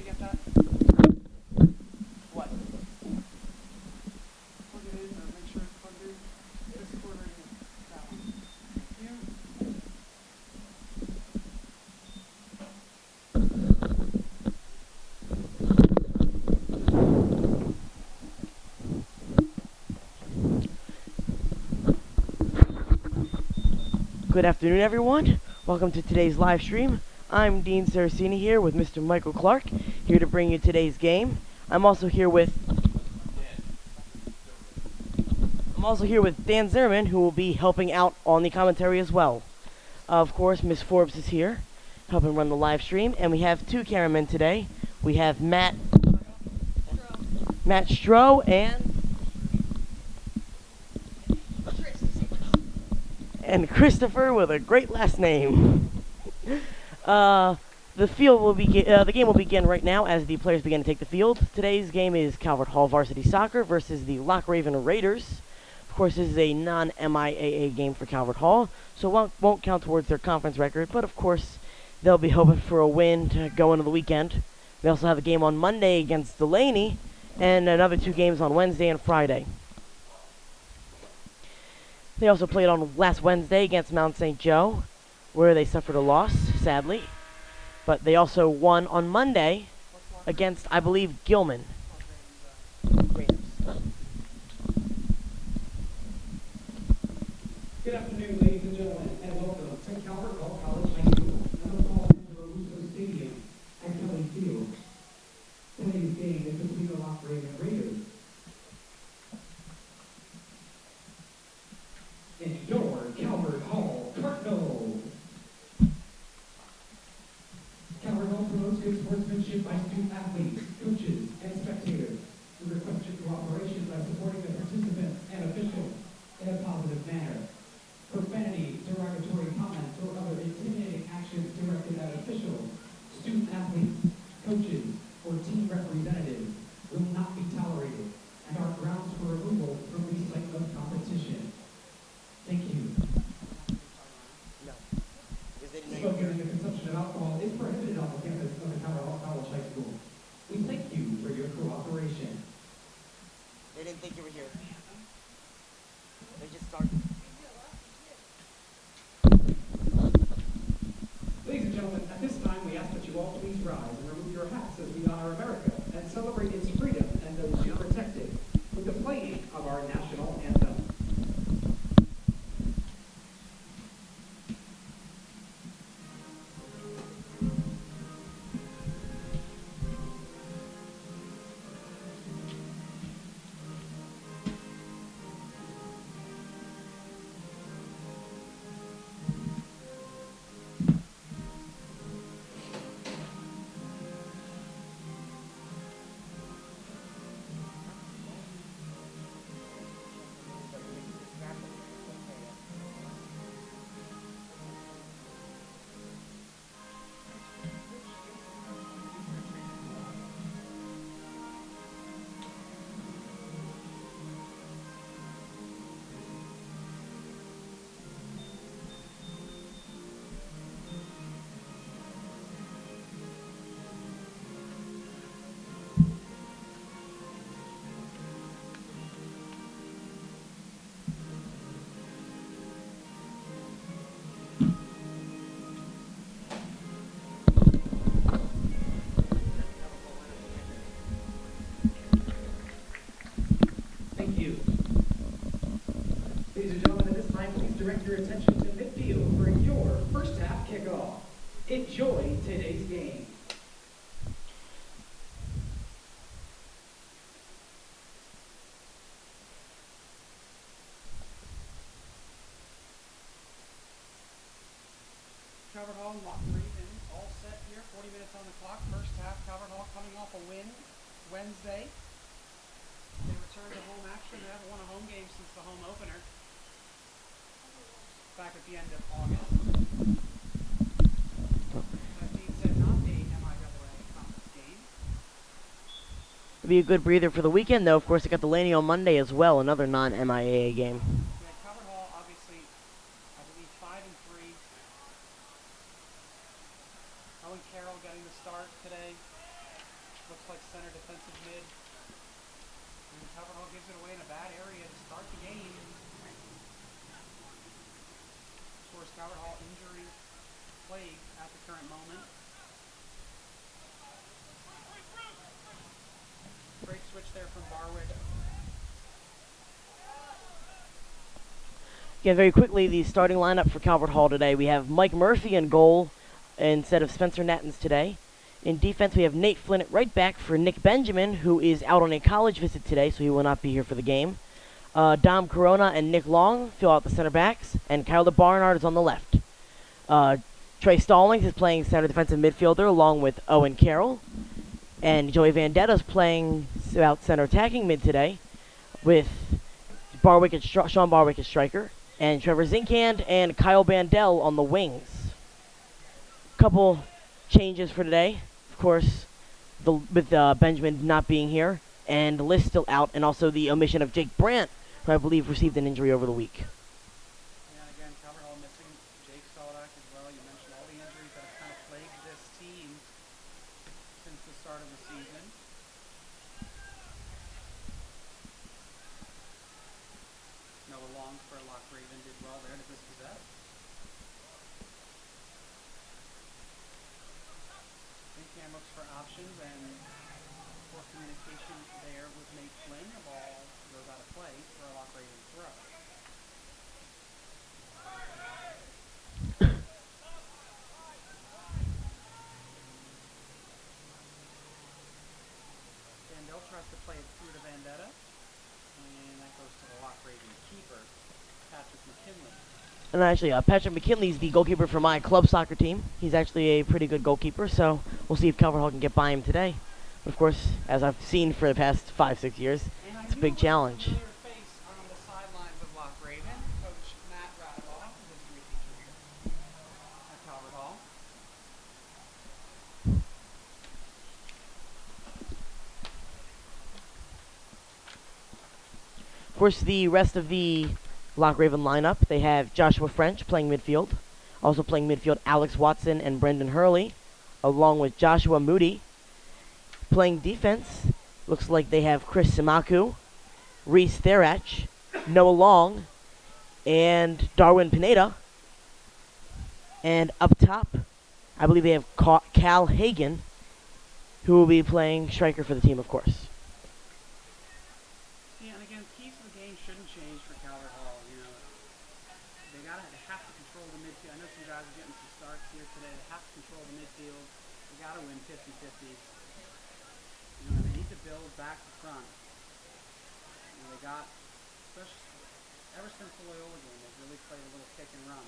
get that? What? Plug it in or make sure it's plugged in. This cord right here. That one. Thank you. Good afternoon, everyone. Welcome to today's live stream. I'm Dean Saraceni here with Mr. Michael Clark, here to bring you today's game. I'm also here with Dan Zimmerman, who will be helping out on the commentary as well. Of course, Miss Forbes is here, helping run the live stream, and we have two cameramen today. We have Matt Stroh and Christopher with a great last name. The game will begin right now as the players begin to take the field. Today's game is Calvert Hall Varsity Soccer versus the Loch Raiders. Of course, this is a non-MIAA game for Calvert Hall, so won't count towards their conference record, but of course, they'll be hoping for a win to go into the weekend. They also have a game on Monday against Delaney, and another two games on Wednesday and Friday. They also played on last Wednesday against Mount St. Joe, where they suffered a loss, sadly. But they also won on Monday against, I believe, Gilman. Good afternoon, ladies and gentlemen, and welcome to Calvert Hall College High School and the Paul Stadium at Kelly Field. Today's game is between the Loch Raiders and your Calvert Hall Cardinals. Calvert Hall promotes good sportsmanship by student athletes, coaches, and spectators. We request your cooperation by supporting the participants and officials in a positive manner. Profanity, derogatory comments, or other intimidating actions directed at officials, student athletes, coaches, or team representatives will not be tolerated and are grounds for removal from these type of competition. Thank you. Smoking and the consumption of alcohol is prohibited on the campus of the Calvert Hall College High School. We thank you for your cooperation. They didn't think you were here. They just started. Ladies and gentlemen, at this time we ask that you all please rise and remove your hats as we honor America and celebrate its freedom and those who protect it with the playing of our national anthem. Thank you. Ladies and gentlemen, at this time, please direct your attention to midfield for your first half kickoff. Enjoy today's game. Calvert Hall and Loch Ravens all set here. 40 minutes on the clock. First half. Calvert Hall coming off a win Wednesday. They returned to home action. They haven't won a home game since the home opener back at the end of August. That being said, not a MIAA conference game. It'll be a good breather for the weekend, though. Of course, they got Delaney on Monday as well, another non-MIAA game. Yeah, Calvert Hall, obviously, I believe 5-3. Owen Carroll getting the start today. Looks like center defensive mid. And Calvert Hall gives it away in a bad area to start the game. Of course, Calvert Hall injury plagued at the current moment. Great switch there from Barwick. Again, very quickly, the starting lineup for Calvert Hall today. We have Mike Murphy in goal instead of Spencer Nattens today. In defense, we have Nate Flynn at right back for Nick Benjamin, who is out on a college visit today, so he will not be here for the game. Dom Corona and Nick Long fill out the center backs, and Kyler Barnard is on the left. Trey Stallings is playing center defensive midfielder along with Owen Carroll. And Joey Vandetta is playing out center attacking mid today with Sean Barwick as striker, and Trevor Zinkhand and Kyle Bandel on the wings. Couple changes for today. Of course, with Benjamin not being here, and the list still out, and also the omission of Jake Brandt, who I believe received an injury over the week. Yeah, again, Calvert Hall missing Jake Soldak as well. You mentioned all the injuries that have kind of plagued this team since the start of the season. Noah Long for Loch Raven did well there to dispossess. Cam looks for options, and poor communication there with Nate Flynn. The ball goes out of play for a Loch Raven throw. Vandell tries to play it through to Vandetta, and that goes to the Loch Raven keeper, Patrick McKinley. And actually, Patrick McKinley is the goalkeeper for my club soccer team. He's actually a pretty good goalkeeper, so we'll see if Calvert Hall can get by him today. But of course, as I've seen for the past 5-6 years, it's a big challenge. Face on the sidelines of Loch Raven, Coach Matt Radabaugh, who's a history teacher here at Calvert Hall. Of course, the rest of the Loch Raven lineup, they have Joshua French playing midfield. Also playing midfield, Alex Watson and Brendan Hurley, along with Joshua Moody. Playing defense, looks like they have Chris Simaku, Reese Therach, Noah Long, and Darwin Pineda. And up top, I believe they have Cal Hagen, who will be playing striker for the team, of course. Yeah, and again, keys to the game shouldn't change for Calvert Hall. You know, they have to control the midfield. I know some guys are getting some starts here today. They have to control the midfield. They got to win 50-50. You know, they need to build back to front. You know, they got, especially ever since the Loyola game, they've really played a little kick and run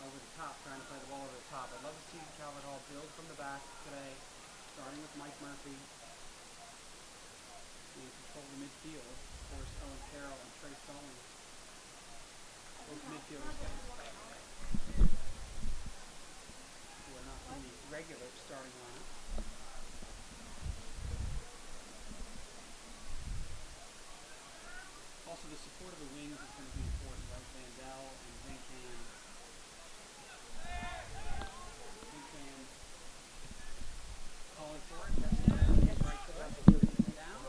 over the top, trying to play the ball over the top. I'd love to see Calvert Hall build from the back today, starting with Mike Murphy. And control the midfield. Of course, Owen Carroll and Trey Stallings. Both midfielders who are not in the regular starting lineup. Also, the support of the wings is going to be important, right? Vandell and Zinkhand. Calling for it. Right to left. Down.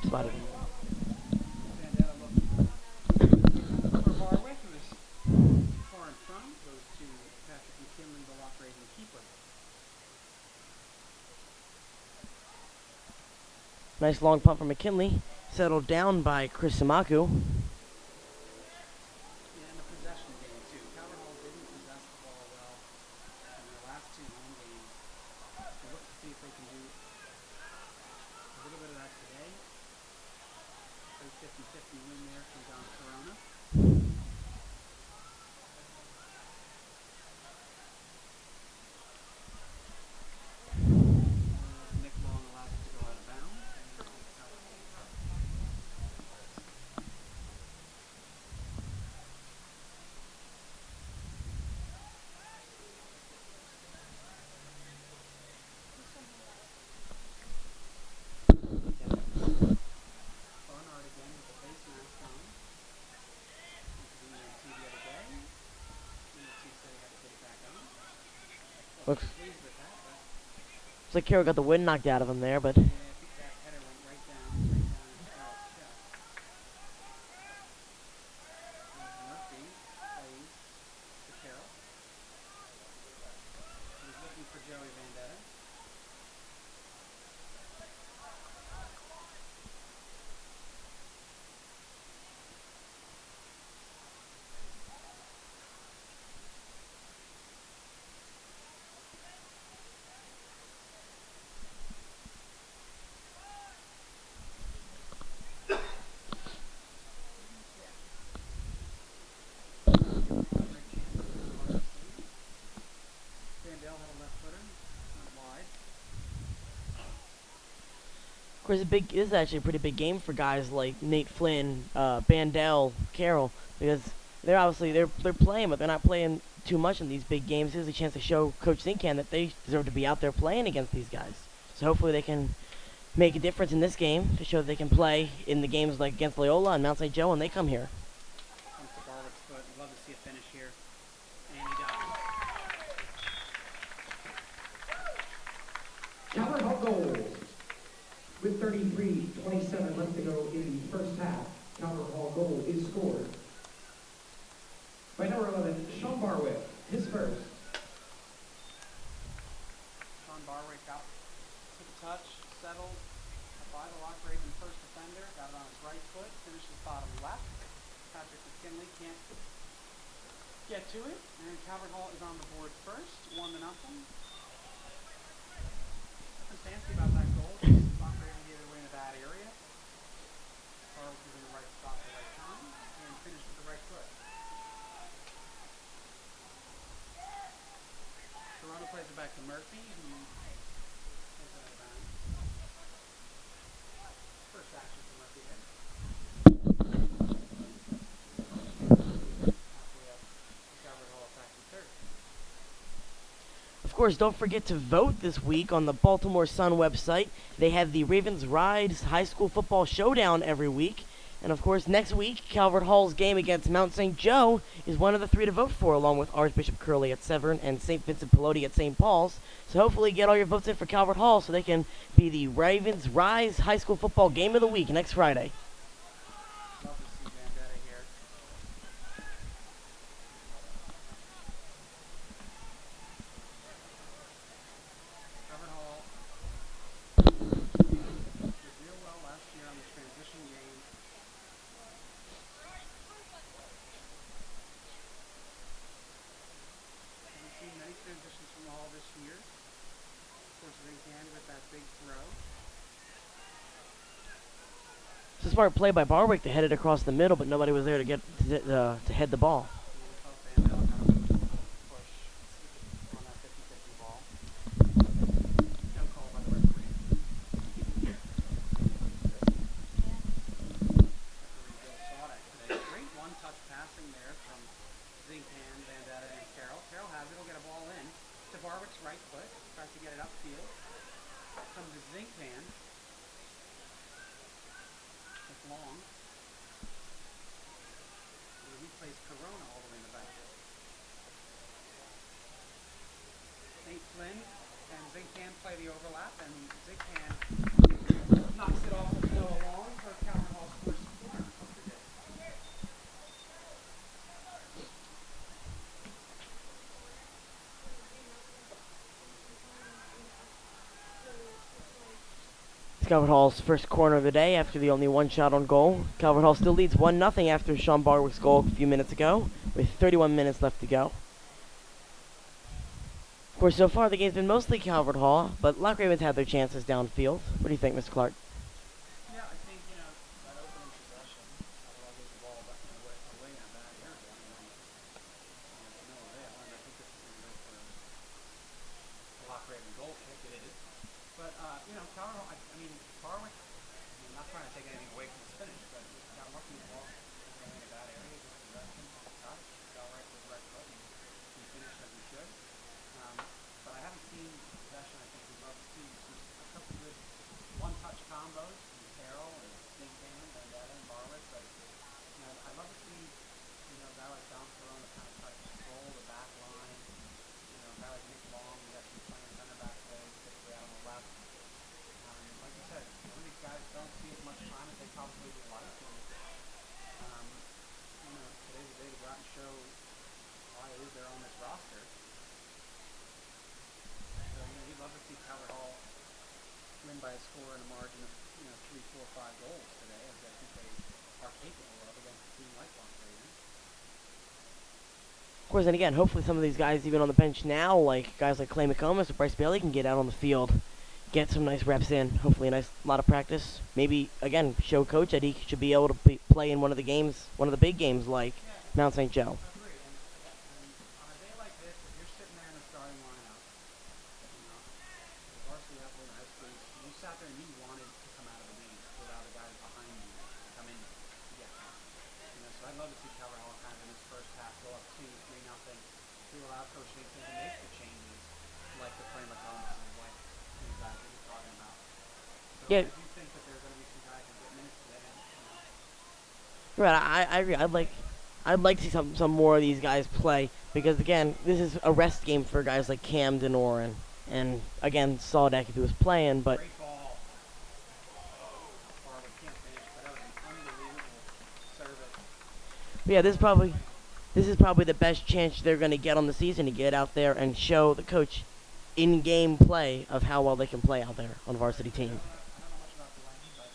Spotted. Vandetta looking for Barwick, who is far in front. Goes to Patrick McKinley, the Loch Raven keeper. Nice long punt from McKinley, settled down by Chris Simaku. Yeah, in the possession game, too. Calvert Hall didn't possess the ball well in their last two home games. So look to see if they can do a little bit of that today. A 50-50 win there from Don Corona. Nick Long allows it to go out of bounds. Barnard again with the face mask on. Looks, Pleased with that, but looks like Carroll got the wind knocked out of him there, but yeah, I think that header went right down in Carroll's chest. As Murphy plays to Carroll. He's looking for Joey Vendetta. Great chance for RSC. Vandell had a left footer, went wide. of course, this is actually a pretty big game for guys like Nate Flynn, Bandel, Carroll, because they're playing, but they're not playing too much in these big games. This is a chance to show Coach Zincan that they deserve to be out there playing against these guys. So hopefully they can make a difference in this game to show that they can play in the games like against Loyola and Mount St. Joe when they come here. Comes to Barwick's foot. I'd love to see a finish here. And he does. Calvert Hall goals. With 33:27 left to go in the first half, Calvert Hall goal is scored by number 11, Sean Barwick, his first. Sean Barwick out, took a touch, settled by the Loch Raven first defender, got it on his right foot, finishes bottom left. Patrick McKinley can't get to it, and Calvert Hall is on the board first, 1-0. Nothing fancy about that goal. Loch Raven gave it away in a bad area. Barwick was in the right spot at the right time, and finished with the right foot. Toronto plays it back to Murphy, who takes it out of bounds. First action for Murphy here. Halfway up to Calvert Hall attacking third. Of course, don't forget to vote this week on the Baltimore Sun website. They have the Ravens Rise High School Football Showdown every week. And of course, next week, Calvert Hall's game against Mount St. Joe is one of the 3 to vote for, along with Archbishop Curley at Severn and St. Vincent Pelote at St. Paul's. So hopefully get all your votes in for Calvert Hall so they can be the Ravens Rise High School Football Game of the Week next Friday. Love to see Vendetta here. Calvert Hall did real well last year on the transition game. Haven't seen many transitions from the Hall this year. Of course, Zincan with that big throw. It's a smart play by Barwick to head it across the middle, but nobody was there to get to head the ball. Vandell got a push on that 50-50 ball. No call by the referee. Referee Bill Sodak today. Great one-touch passing there from Zincan, Vendetta, and Carroll. Carroll has it. He'll get a ball in to Barwick's right foot. Tries to get it upfield. Comes to Zincan. It's long. And he plays Corona all the way in the back. Nate Flynn and Zincan play the overlap, and Zincan knocks it off with Noah Long for Calvert Hall's first corner of the day. It's Calvert Hall's first corner of the day after the only one shot on goal. Calvert Hall still leads 1-0 after Sean Barwick's goal a few minutes ago, with 31 minutes left to go. Of course, so far the game's been mostly Calvert Hall, but Loch Ravens had their chances downfield. What do you think, Mr. Clark? Yeah, I think, that opening possession, Calvert Hall gets the ball back away in that area, and then, no avail, and I think this is going to go for a Loch Raven goal kick. It is. But, Calvert Hall, Barwick, I'm not trying to take anything away from his finish, but got lucky the ball going in a bad area, just possession, touch, fell right with his right foot, and he finished as he should. But I haven't seen possession I think we'd love to see. Just a couple good one-touch 4 or 5 goals today, as I think they are capable of against a team like Loch Raven. Of course, and again, hopefully some of these guys, even on the bench now, like guys like Clay McComas or Bryce Bailey, can get out on the field, get some nice reps in. Hopefully, a nice lot of practice. Maybe again, show coach that he should be able to play in one of the games, one of the big games like Mount St. Joe. Agree. And on a day like this, if you're sitting there in the starting lineup, the varsity athlete in high school, you sat there and you wanted to come out of the game without the guys behind you to come in to get one. So I'd love to see Calvert Hall kind of in this first half go up 2-3-0 to allow Coach Nathan to make the changes like the Clay McComas and like these guys that you're talking about. So Yeah. I do think that there are going to be some guys who get minutes today. Right, I agree. I'd like to see some more of these guys play because again, this is a rest game for guys like Cam Denoran and again Saldek if he was playing, but Great ball. Barber can't finish, but that was an unbelievable service. yeah, this is probably the best chance they're going to get on the season to get out there and show the coach in-game play of how well they can play out there on a varsity team. I don't know much about the lane, but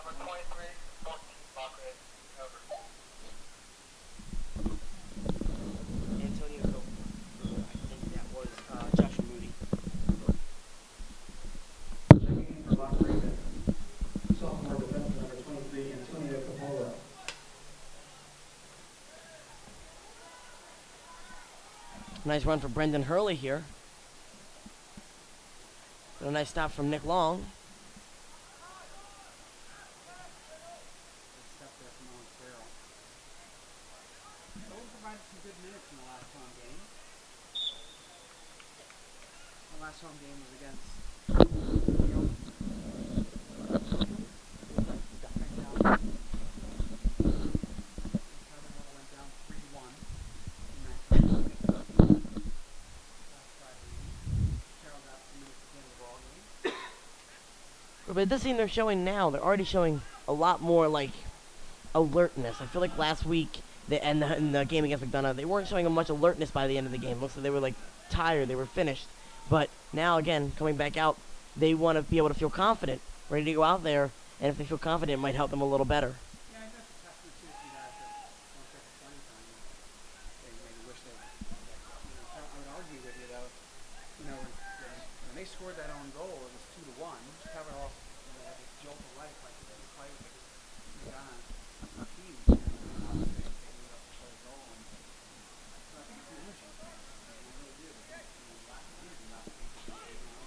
Number 23, 14, Loch Raven, over. Antonio Cope. I think that was Joshua Moody. Checking in for Loch Raven, sophomore defenseman number 23, Antonio Capola. Nice run for Brendan Hurley here. And a nice stop from Nick Long. good step there from Owen Farrell. Owen provided some good minutes in the last home game. The last home game was against Gilman. Went down 3-1 in that game. Last Friday evening. Carroll got some minutes at the end of the ball game. But this scene they're showing now, they're already showing a lot more like alertness. I feel like last week in the game against McDonough, they weren't showing much alertness by the end of the game. Looks like they were like tired, they were finished. But now again, coming back out, they want to be able to feel confident, ready to go out there, and if they feel confident, it might help them a little better. Yeah, I guess it's testament to some guys that don't get the playing time. They maybe wish they, I would argue with you though. When they scored that own goal, it was 2-1. Calvert Hall, had this jolt of life, like they played with this guy, a huge. Obviously, they ended up to play a goal, and so I think it's an energy thing. I really do. Lack of energy about the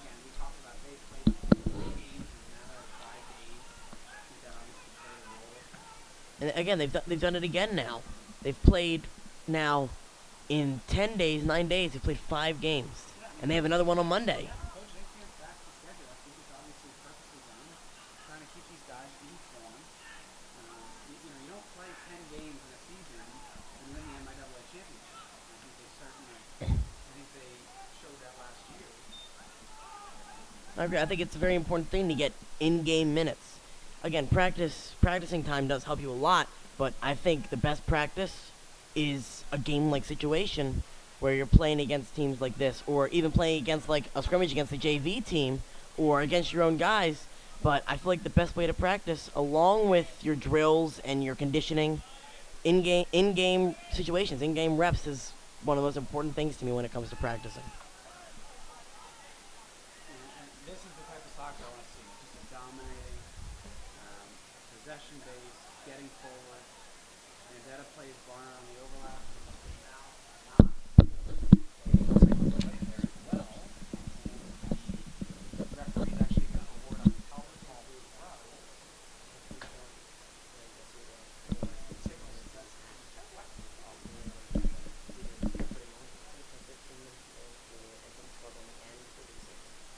again, we talked about they played 3 games, and now they're 5 days. I think that obviously played a role. And again, they've done it again now. They've played now in 10 days, 9 days. They've played 5 games, and they have another one on Monday. Coach Nathan's back to schedule. I think it's obviously purposely done, trying to keep these guys in form. You don't play 10 games in a season and win the MIAA championship. I think they showed that last year. I agree. I think it's a very important thing to get in-game minutes. Again, practicing time does help you a lot, but I think the best practice is a game-like situation where you're playing against teams like this, or even playing against like a scrimmage against a JV team, or against your own guys. But I feel like the best way to practice, along with your drills and your conditioning, in-game situations, in-game reps, is one of the most important things to me when it comes to practicing. And this is the type of soccer I want to see. Just a dominating, possession-based, getting forward. Vendetta plays Barner on the overlap. Referee's actually going to award on the Calvert Hall as well.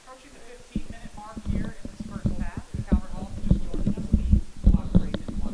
Approaching the 15-minute mark here in this first half. Calvert Hall just joining us. Leads Loch Raven 1-0.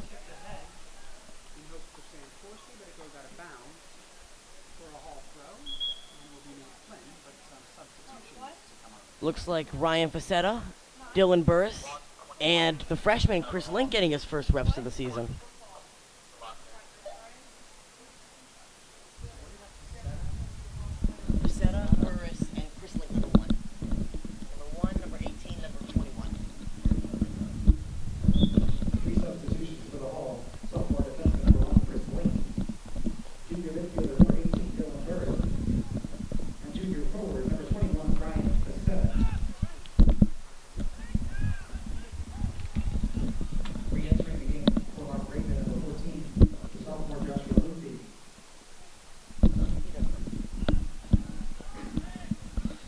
Kicked ahead in hopes for Sam Corsi, but it goes out of bounds for a Hall throw. And it will be Nate Flynn, but some substitutions to come up. Looks like Ryan Facetta, Dylan Burris, and the freshman Chris Link getting his first reps of the season. Facetta, Burris, and Chris Link, number 1. Number 1, number 18, number 21. 3 substitutions for the Hall. Sophomore defenseman number 1, Chris Link. Junior midfielder number 18, Dylan Burris. And junior forward number 21, Ryan Facetta. Re-entering the game for Loch Raven number 14, the sophomore Joshua Lucy.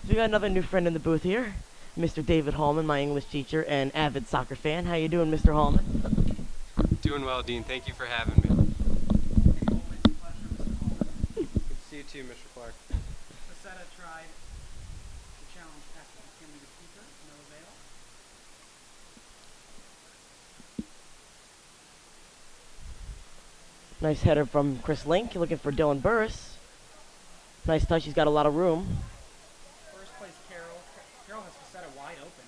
So we got another new friend in the booth here, Mr. David Hallman, my English teacher and avid soccer fan. How you doing, Mr. Hallman? Doing well, Dean. Thank you for having me. Always a pleasure, Mr. Hallman. Good to see you too, Mr. Clark. Facetta tried to challenge Patrick McKinley to keeper, no avail. Nice header from Chris Link, looking for Dylan Burris. Nice touch, he's got a lot of room. First place, Carroll. Carroll has Facetta wide open.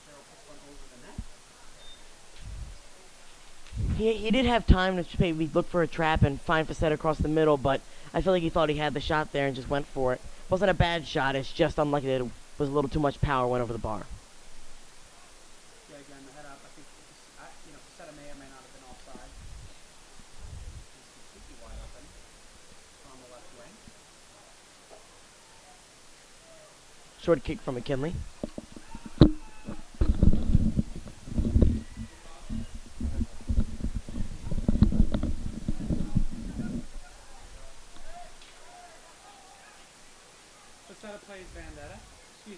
Carroll puts one over the net. He did have time to maybe look for a trap and find Facetta across the middle, but I feel like he thought he had the shot there and just went for it. Wasn't a bad shot, it's just unlucky that it was a little too much power went over the bar. Yeah, again, the head up. I think Facetta may or may not have been offside. He's completely wide open on the left wing. Short kick from McKinley. Facetta plays Vandell. He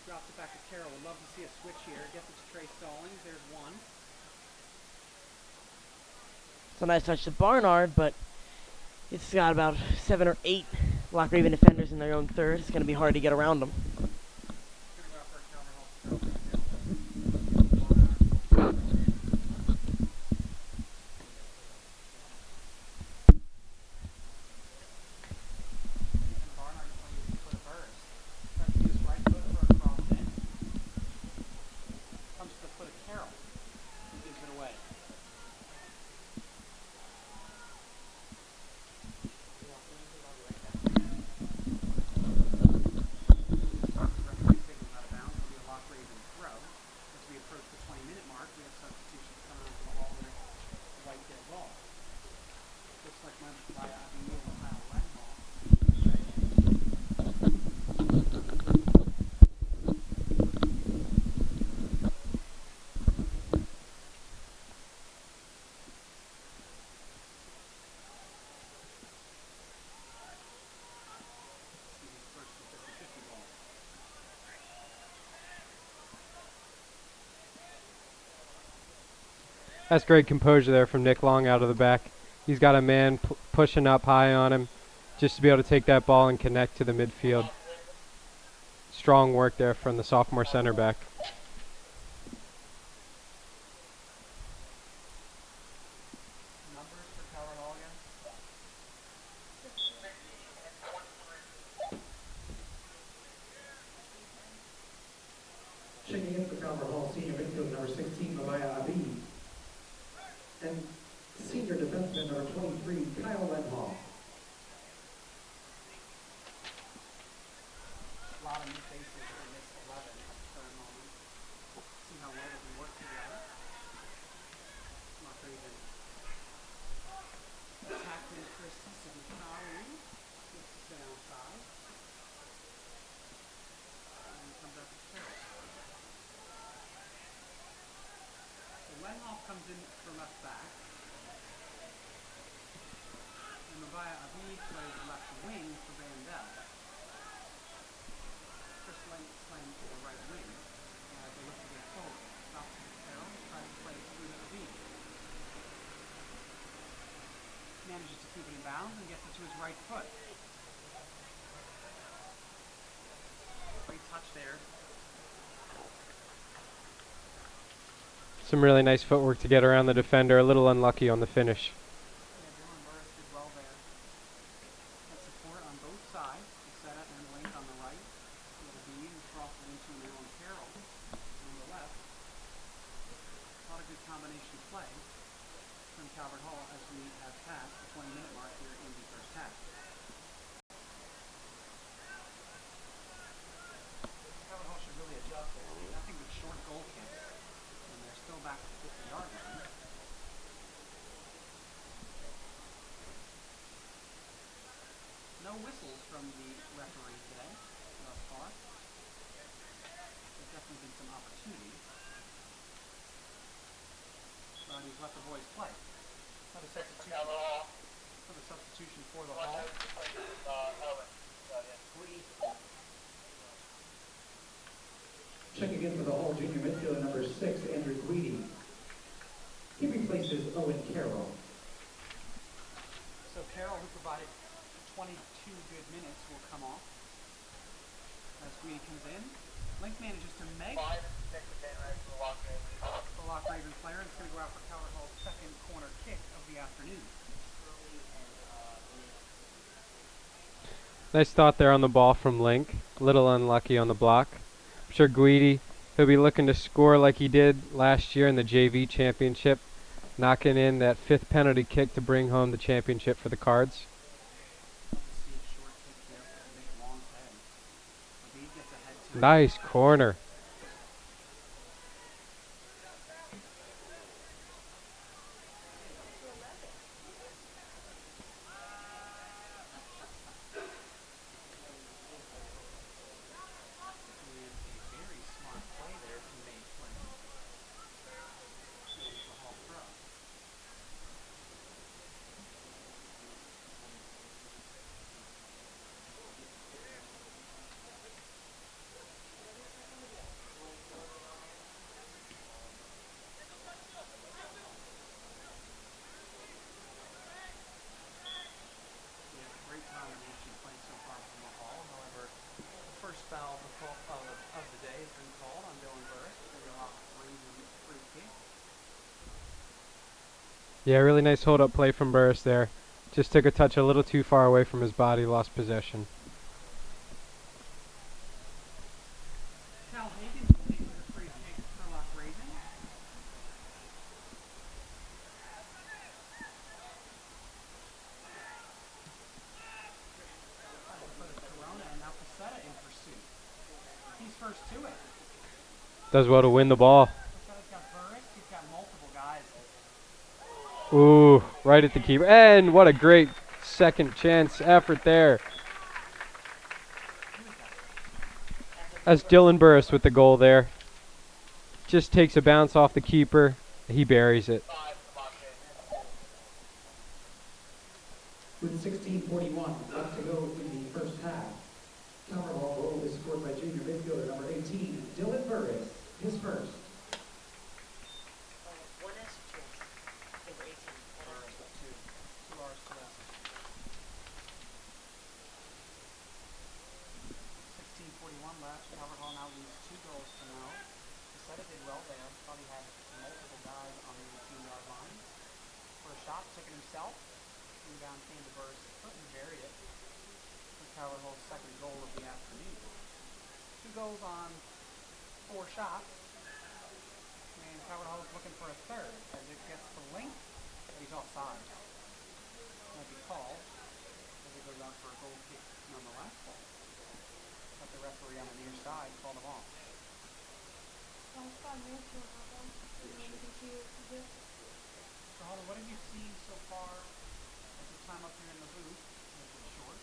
drops it back to Carroll. Would love to see a switch here. Gets it to Trey Stallings. There's one. It's a nice touch to Barnard, but it's got about 7 or 8 Loch Raven defenders in their own third. It's going to be hard to get around them. Gonna go out for a Calvert Hall throw. Barnard is playing with the foot of Burris. Tries to use right foot for a cross in. Comes to the foot of Carroll, who gives it away. Referee signals out of bounds. It'll be a Loch Raven throw. As we approach the 20-minute mark, we have substitutions coming on for the Hall next white dead ball. Looks like Maya Abiel and Kyle Lenhall. First to 50-50 ball. That's great composure there from Nick Long out of the back. He's got a man pushing up high on him just to be able to take that ball and connect to the midfield. Strong work there from the sophomore center back. Numbers for Calvert Hall again. Checking in for Calvert Hall, senior midfielder number 16, Maya Abi. And senior defenseman number 23, Kyle Lenhall. A lot of new faces in this 11 at the current moment. See how well they can work together. Loch Raven. Attackman Christie Signicaru. Gets to stay outside. And he comes out to Carroll. So Lenhoff comes in for left back. And Mavaya Aviv plays left wing for Vandell. Chris Link slammed to the right wing. They look to get forward. Stops at Carroll. Tries to play it through to Aviv. Manages to keep it in bounds and gets it to his right foot. there. Some really nice footwork to get around the defender. A little unlucky on the finish. Yeah, Gilman Burris did well there. Had support on both sides. Casetta and Link on the right. Little bead and crossed it into Alan Carroll on the left. A lot of good combination play from Calvert Hall as we have passed the 20-minute mark here in the first half. Calvert Hall should really adjust there. Nothing but short goal kicks, and they're still back at the 50-yard line. No whistles from the referee today thus far. There's definitely been some opportunities. But he's let the boys play. For the substitution for the Hall. Checking in for the Hall junior midfielder number 6, Andrew Guidi. He replaces Owen Carroll. So Carroll, who provided 22 good minutes, will come off. As Guidi comes in, Link manages to make the Loch Raven player, and it's going to go out for Calvert Hall's second corner kick of the afternoon. Nice thought there on the ball from Link. A little unlucky on the block. I'm sure Guidi, he'll be looking to score like he did last year in the JV championship, knocking in that 5th penalty kick to bring home the championship for the Cards. See a short kick here for a big long head. Abid gets ahead to it. Nice corner. And a very smart play there from Nate Flynn. This is the Hall throw. Yeah, great combination play so far from the Hall. However, the first foul of the day has been called on Dylan Burris for the Loch Raven free kick. Yeah, really nice hold-up play from Burris there. Just took a touch a little too far away from his body, lost possession. Cal Hagen will take the free kick for Loch Raven. For the Corona, and now Casetta in pursuit. He's first to it. Does well to win the ball. Casetta's got Burris. He's got multiple guys. Ooh, right at the keeper. And what a great second chance effort there. That's Dylan Burris with the goal there. Just takes a bounce off the keeper. He buries it. With 16:41 left to go in the first half. Calvert Hall goal is scored by junior midfielder number 18, Dylan Burris, his first. One S or two S? Number 18. Burris with two. 2 R's, 2 S's. 16:41 left. Calvert Hall now leads 2 goals to 0. Casetta did well there. Thought he had multiple guys on the 18-yard line. For a shot, took it himself. Rebound came to Burris' foot and buried it. For Calvert Hall's second goal of the afternoon. 2 goals on 4 shots. And Calvert Hall is looking for a third as it gets to Link, but he's offside. Might be called as it goes out for a goal kick nonetheless. But the referee on the near side called him off. So Holden, what have you seen so far at your time up here in the booth? Is it short?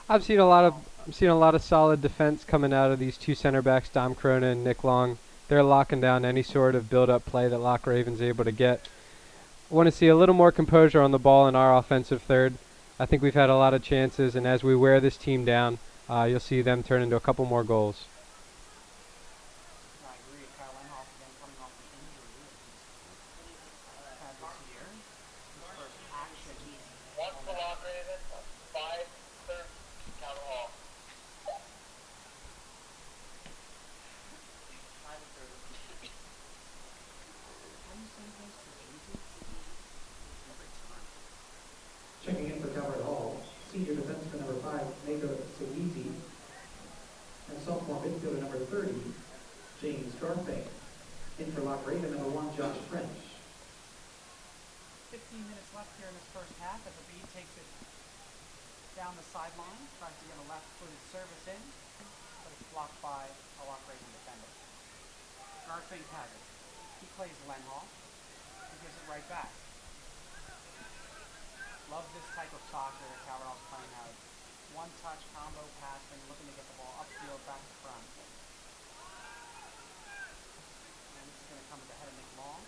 I'm seeing a lot of solid defense coming out of these two center backs, Dom Corona and Nick Long. They're locking down any sort of build-up play that Loch Raven's able to get. I want to see a little more composure on the ball in our offensive third. I think we've had a lot of chances, and as we wear this team down, you'll see them turn into a couple more goals. I agree. Kyle Lenhoff again coming off the injury that he's had this year. His first action. One for Loch Raven, 5 third Calvert Hall. sophomore midfielder number 30, James Garfay. In for Loch Raven, number 1, Josh French. 15 minutes left here in this first half as Abid takes it down the sideline, tries to get a left-footed service in, but it's blocked by a Loch Raven defender. Garfink has it. He plays Lenhall. He gives it right back. Love this type of soccer that Calvert is playing out. One touch combo passing, looking to get the ball upfield, back to front. And this is going to come at the head of Nick Long.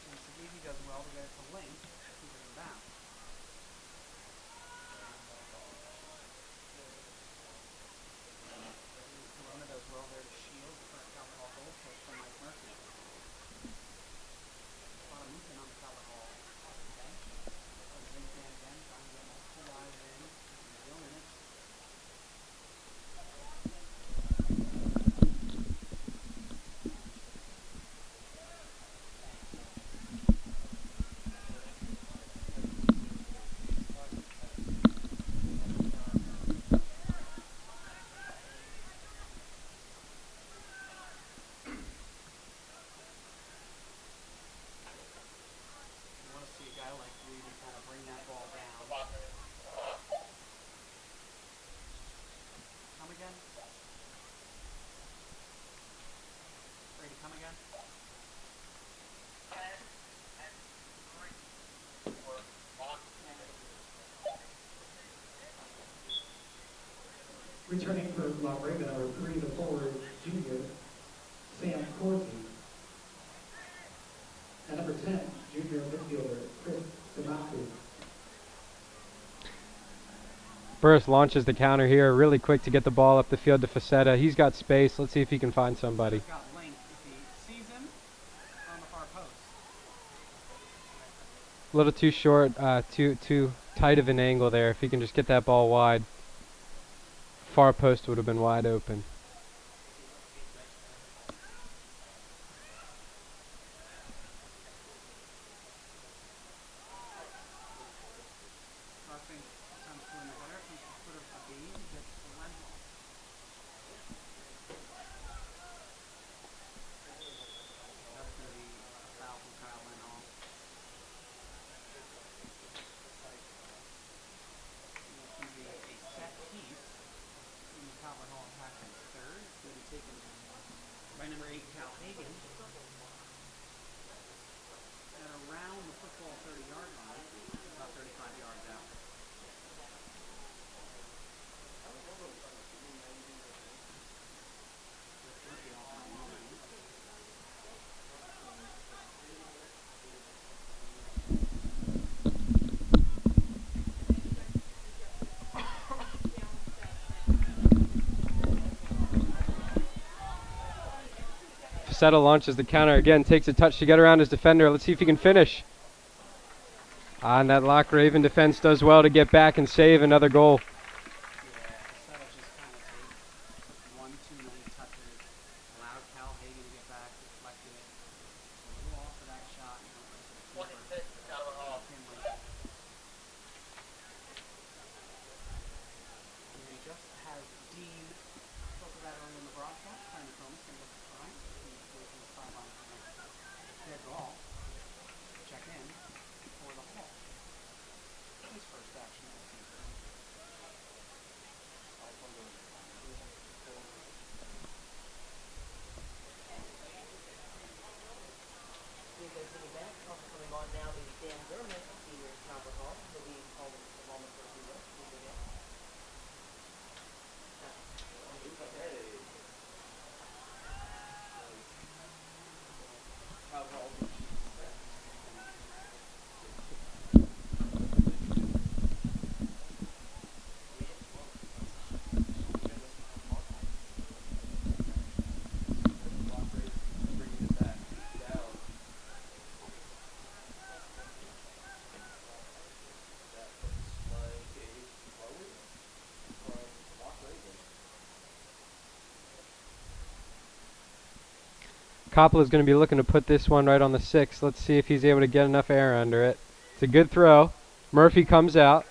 And Sagivi does well to get it to Link, keep it in bounds. Corona does well there to shield the first Calvert Hall goal post from Mike Murphy. A lot of movement on the Calvert Hall bench. Link man again, trying to get multiple guys in. Gilman it. Returning for Loch Raven, number 3, the forward junior, Sam Corsi. And number 10, junior midfielder, Chris Demaku. Burris launches the counter here, really quick to get the ball up the field to Facetta. He's got space. Let's see if he can find somebody. He's got Link if he sees him on the far post. A little too short, too tight of an angle there. If he can just get that ball wide. Far post would have been wide open. Garfink attempts to win the header, comes to the foot of Abid, gets to Lenhall. That's going to be a foul from Kyle Lenhall. And it's going to be a set piece in the Calvert Hall attacking third. It's going to be taken by number 8, Cal Hagen. At around the football 30-yard line, about 35 yards out. Murphy off on the line. Facetta launches the counter again, takes a touch to get around his defender. Let's see if he can finish. And that Loch Raven defense does well to get back and save another goal. Yeah, Facetta just kind of took one too many touches, allowed Cal Hagen to get back, deflected it. A little off of that shot, you know, for the keeper. 26, Calvert Hall. Finley. And he just has Dean, spoke of that earlier in the broadcast, trying to film, going to look fine. He's away from the sideline for the head ball. Check in for the Hall. His first action of the season. Also coming on now is Dan Gilman, senior at Calvert Hall. He'll be calling the moment for a few minutes. Coppola's going to be looking to put this one right on the 6. Let's see if he's able to get enough air under it. It's a good throw. Murphy comes out.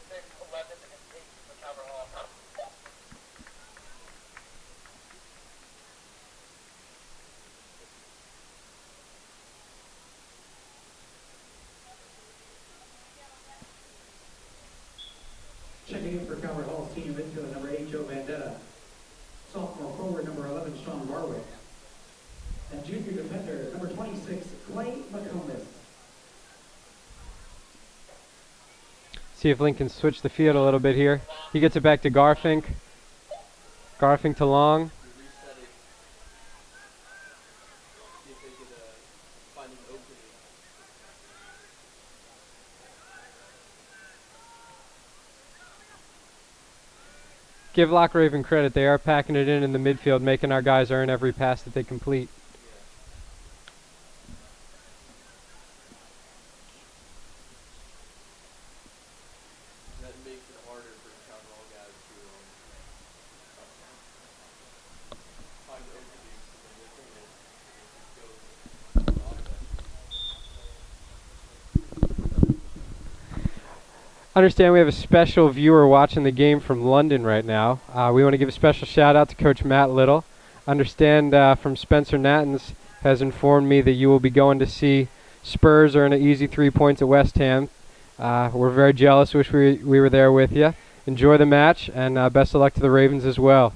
Pick 11 and 8 for Calvert Hall. Checking in for Calvert Hall, senior midfielder number 8, Joe Vandetta. Sophomore forward number 11, Sean Warwick. And junior defender number 26, Clay McComas. See if Lincoln switch the field a little bit here. He gets it back to Garfink. Garfink to Long. Give Loch Raven credit. They are packing it in the midfield, making our guys earn every pass that they complete. That makes it harder for Calvert Hall guys to find openings when they think it just goes Understand we have a special viewer watching the game from London right now. We want to give a special shout out to Coach Matt Little. Understand from Spencer Nattons has informed me that you will be going to see Spurs earn an easy 3 points at West Ham. We're very jealous. Wish we were there with you. Enjoy the match, and best of luck to the Ravens as well.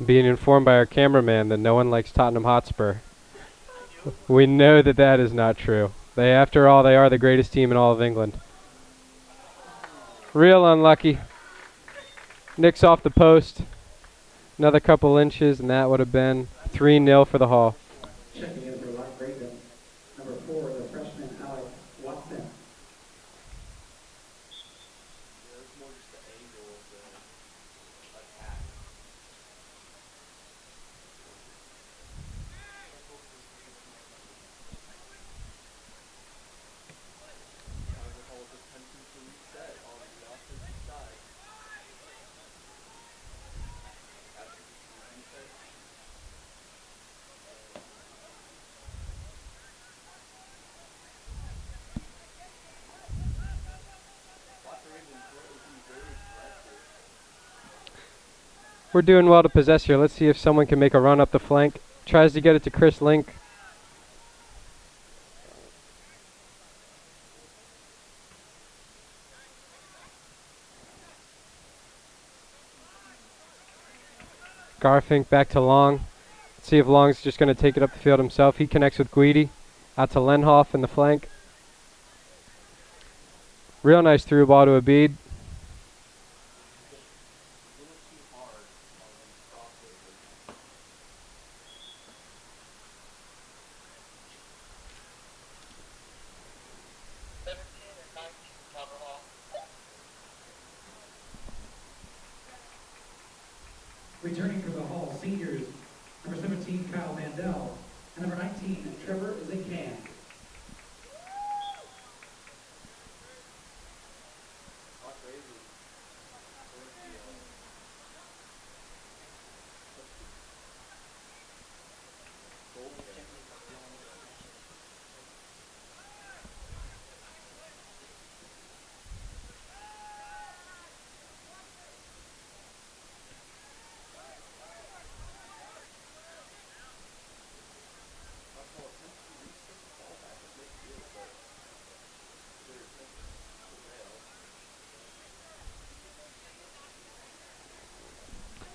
Being informed by our cameraman that no one likes Tottenham Hotspur. We know that that is not true. After all, they are the greatest team in all of England. Real unlucky. Nicks off the post. Another couple inches, and that would have been 3-0 for the Hall. Checking in for Loch Raven, number 4, the freshman Alex Watson. That's more just the angle of the attack. Calvert Hall is attempting to reset on the offensive side. After the defense. We're doing well to possess here. Let's see if someone can make a run up the flank. Tries to get it to Chris Link. Garfink back to Long. Let's see if Long's just going to take it up the field himself. He connects with Guidi. Out to Lenhoff in the flank. Real nice through ball to Abid. Returning for the Hall seniors, number 17, Kyle Mandel, and number 19, Trevor Zincan.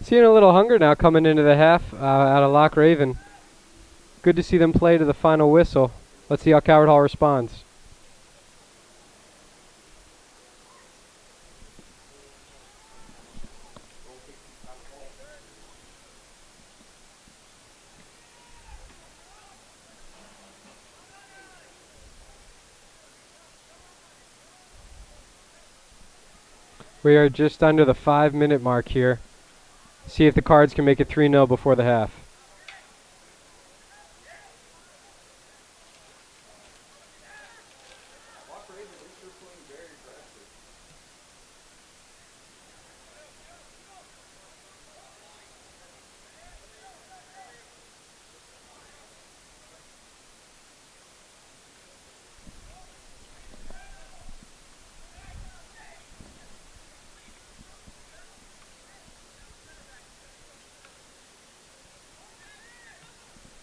Seeing a little hunger now coming into the half out of Loch Raven. Good to see them play to the final whistle. Let's see how Calvert Hall responds. We are just under the 5-minute mark here. See if the Cards can make it 3-0 before the half. Loch Raven, at least they're playing very aggressive.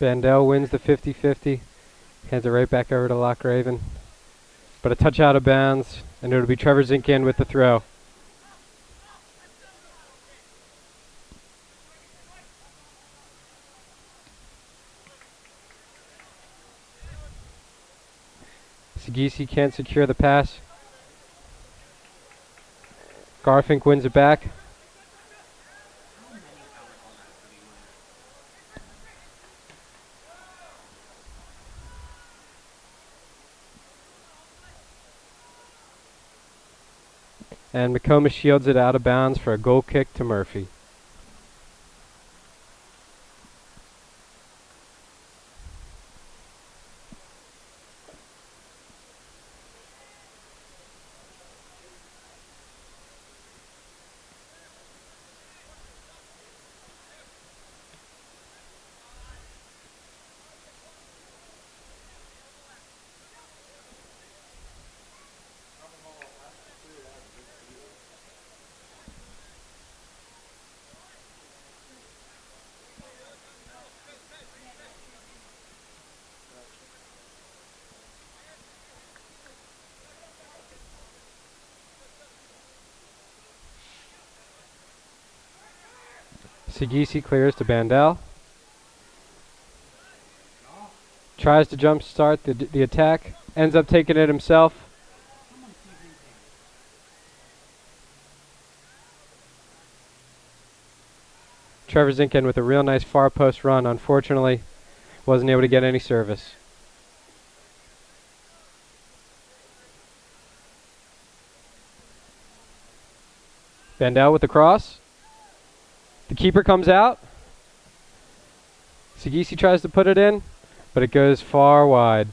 Bandel wins the 50-50. Hands it right back over to Loch Raven. But a touch out of bounds, and it'll be Trevor Zinkin with the throw. Sagisi can't secure the pass. Garfink wins it back. And McComas shields it out of bounds for a goal kick to Murphy. Sagisi clears to Bandel. Tries to jump start the attack. Ends up taking it himself. Trevor Zinkin with a real nice far post run. Unfortunately, wasn't able to get any service. Bandel with the cross. The keeper comes out. Sagisi tries to put it in, but it goes far wide.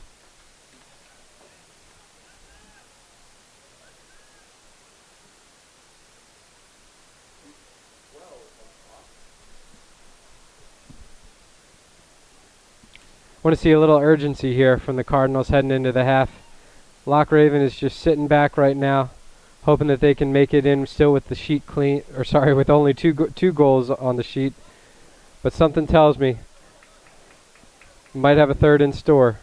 Want to see a little urgency here from the Cardinals heading into the half. Loch Raven is just sitting back right now, hoping that they can make it in still with the sheet clean, or sorry, with only two goals on the sheet. But something tells me we might have a third in store.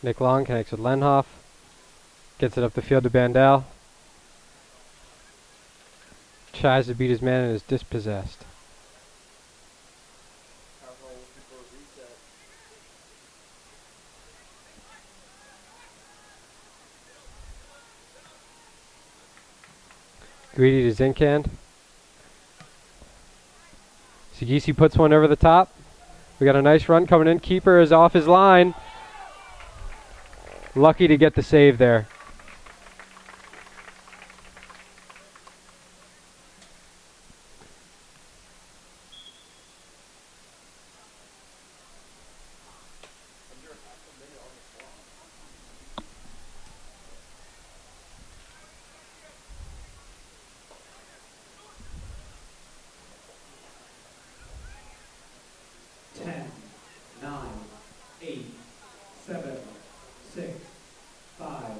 Nick Long connects with Lenhoff. Gets it up the field to Bandel. Tries to beat his man and is dispossessed. Greedy to Zinkand. Sagisi puts one over the top. We got a nice run coming in. Keeper is off his line. Lucky to get the save there. Ten, 9, 8, 7, 6, 5,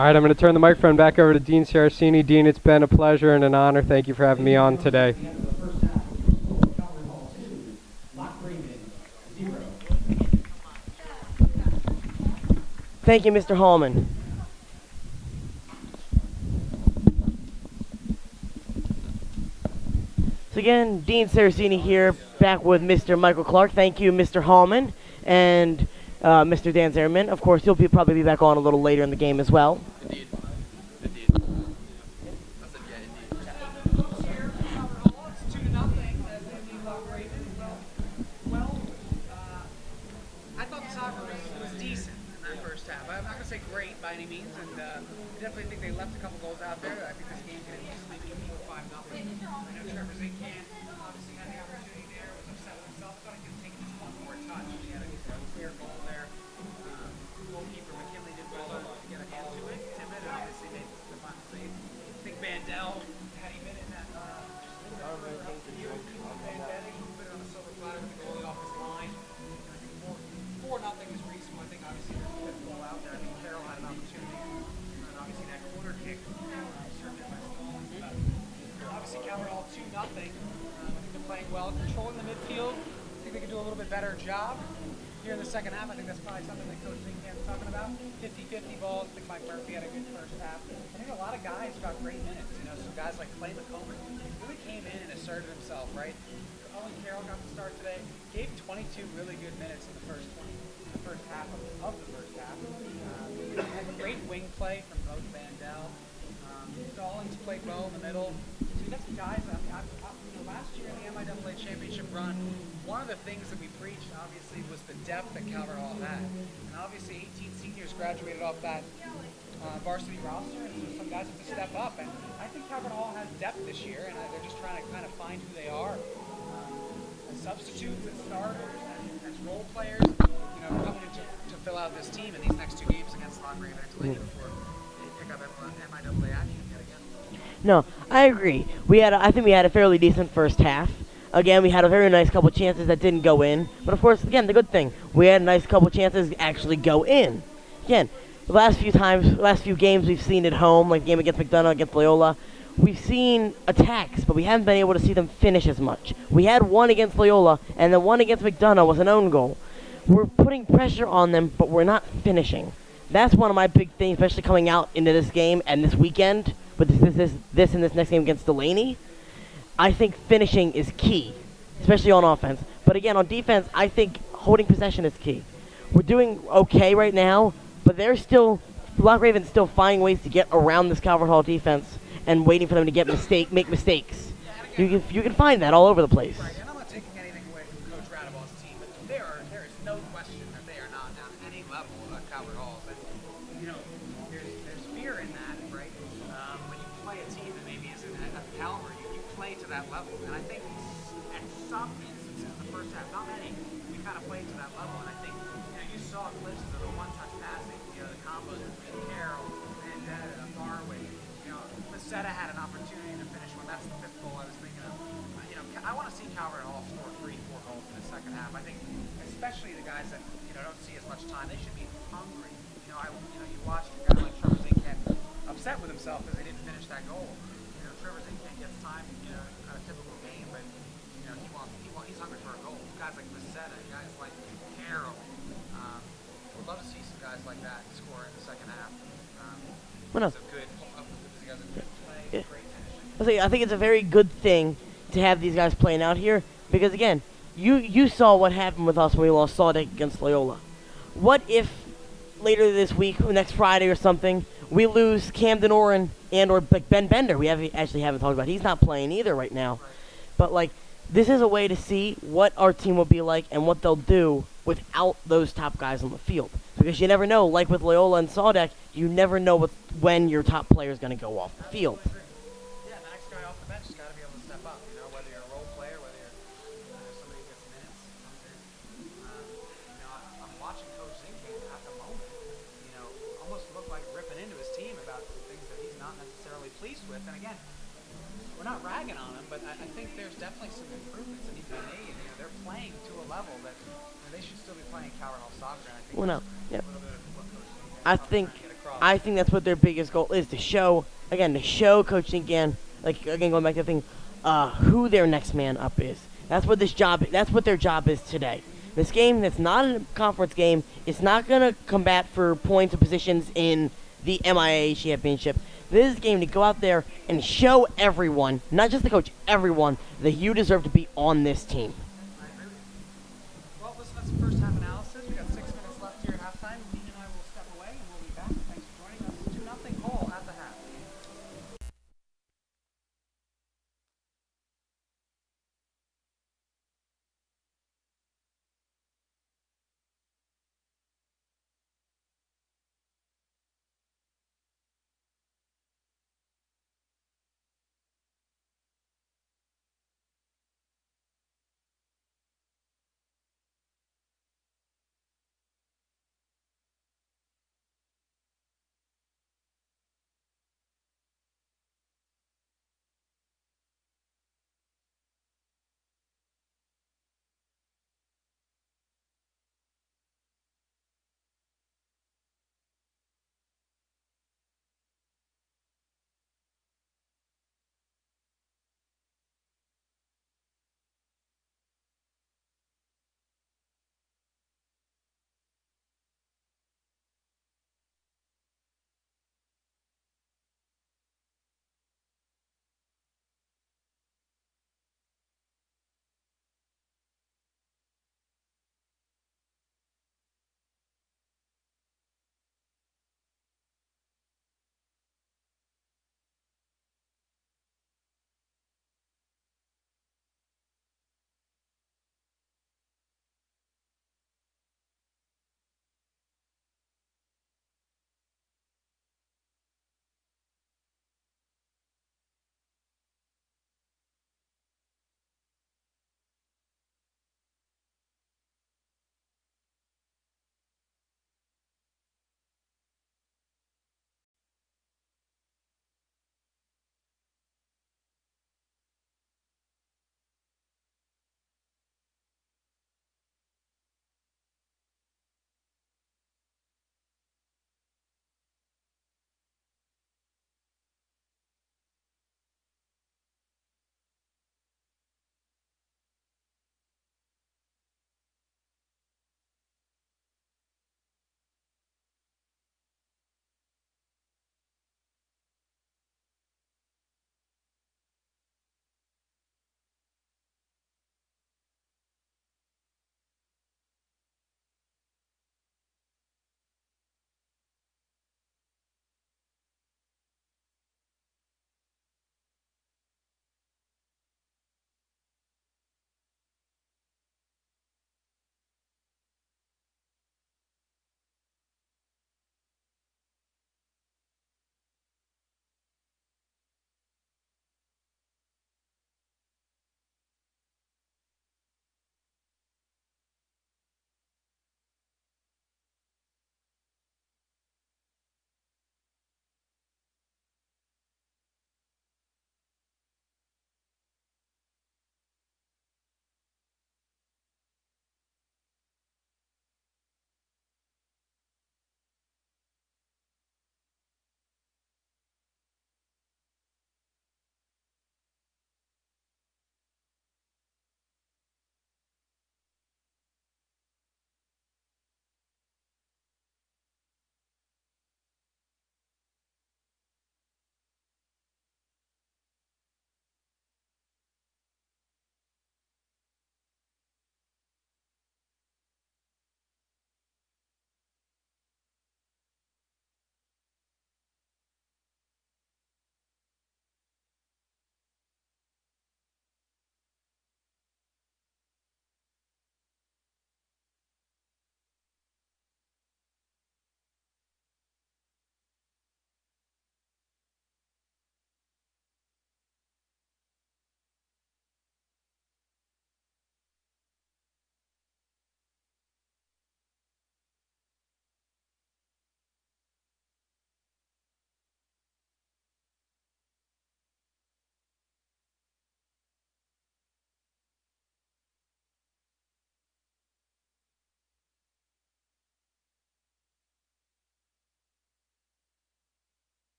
All right, I'm going to turn the microphone back over to Dean Saraceni. Dean, it's been a pleasure and an honor. Thank you for having me on today. At the end of the first half, the score of Calvert Hall 2, Loch 0. Thank you, Mr. Hallman. So again, Dean Saraceni here, back with Mr. Michael Clark. Thank you, Mr. Hallman, and Mr. Dan Zerman. Of course, he'll probably be back on a little later in the game as well. Indeed. Indeed. I said, yeah, indeed. Here, Calvert Hall, it's 2-0 as they lead Loch Raven. I thought the soccer was decent in that first half. I'm not going to say great by any means, and I definitely think they left a couple goals out there. I think this game could easily be 4-5-0. I know Trevor Zinkamp obviously had the opportunity there, was upset with himself. Thought he could have taken just one more touch. He had a clear goal there. Goalkeeper McKinley did well to get a hand to it. Timid obviously made the final save. I think Bandel, had he been in that field, Bandel, he put it on a silver platter with the goalie off his line. I think 4-0 is reasonable. I think obviously there's a fifth goal out there. I think Carroll had an opportunity. And obviously that corner kick certainly went wrong. Obviously Calvert Hall 2-0. I think they're playing well, controlling the midfield. I think they could do a little bit better job here in the second half. I think that's probably something that Coach Zinkamp is talking about. 50-50 balls. I think Mike Murphy had a good first half. I think a lot of guys got great minutes. You know, some guys like Clay McComas really came in and asserted himself, right? Owen Carroll got the start today. Gave 22 really good minutes in the first half of the first half. Had great wing play from both Bandel. Stallings played well in the middle. So you got some guys. Last year in the MIAA championship run, one of the things that we preached, obviously, was the depth that Calvert Hall had. And obviously, 18 seniors graduated off that varsity roster, and so some guys have to step up. And I think Calvert Hall has depth this year, and they're just trying to kind of find who they are. As substitutes, as starters, as role players, you know, coming in to fill out this team in these next two games against Loch Raven and Toledo before they pick up MIAA action yet again. No, I agree. I think we had a fairly decent first half. Again, we had a very nice couple chances that didn't go in. But of course, again, the good thing, we had a nice couple chances actually go in. Again, the last few games we've seen at home, like the game against McDonough, against Loyola, we've seen attacks, but we haven't been able to see them finish as much. We had one against Loyola, and the one against McDonough was an own goal. We're putting pressure on them, but we're not finishing. That's one of my big things, especially coming out into this game and this weekend, with this and this next game against Delaney. I think finishing is key, especially on offense. But again, on defense, I think holding possession is key. We're doing okay right now, but Loch Raven's still finding ways to get around this Calvert Hall defense and waiting for them to make mistakes. You can find that all over the place. Right, and I'm not taking anything away from Coach Radaball's team, but there is no question that they are not on any level at Calvert Hall. And, you know, there's fear in that, right? When you play a team that maybe isn't at the caliber, you play to that level. And I think at some instances in the first half, not many, we kind of played to that level. And I think, you know, you saw glimpses of the one-touch passing, you know, the combos between Carroll, Vendetta, Barwick. You know, Lucetta had an opportunity to finish one. That's the fifth goal I was thinking of. You know, I want to see Calvert Hall score 3-4 goals in the second half. I think, especially the guys that don't see as much time, they should be hungry. You know, you watched a guy like Trevor Zinkamp upset with himself because he didn't finish that goal. You know, Trevor Zinkamp gets time, you know, in a typical game, but you know, he's hungry for a goal. Guys like Lucetta, guys like Carroll. Would love to see some guys like that score in the second half. Well, no. It's a good play, great finishing. I think it's a very good thing to have these guys playing out here because, again, you saw what happened with us when we lost Salt Lake against Loyola. What if later this week, or next Friday or something, we lose Camden Oren or Ben Bender? We actually haven't talked about. He's not playing either right now. Right. But, like, this is a way to see what our team will be like and what they'll do without those top guys on the field. Because you never know, like with Loyola and Saldek, you never know when your top player is going to go off the field. Yeah, the next guy off the bench has got to be able to step up. You know, whether you're a role player, whether you're somebody who gets minutes, comes in. You know, I'm watching Coach Zinkamp at the moment. You know, almost look like ripping into his team about things that he's not necessarily pleased with. And again, we're not ragging on him, but I think there's definitely some improvements that need to be made. You know, they're playing to a level that they should still be playing Calvert Hall soccer. And I think Well, no. a Yep. little bit of what Coach Zinkamp I is think trying to get I think that's what their biggest goal is, to show coaching again, going back to the thing, who their next man up is. That's what their job is today. This game, that's not a conference game, it's not going to combat for points or positions in the MIA championship. This is a game to go out there and show everyone, not just the coach, everyone, that you deserve to be on this team. Well, listen, that's the first half analysis. We've got 6 minutes left here at halftime. Dean and I will step away, and we'll be back. Thanks for joining us. 2-0 goal at the half.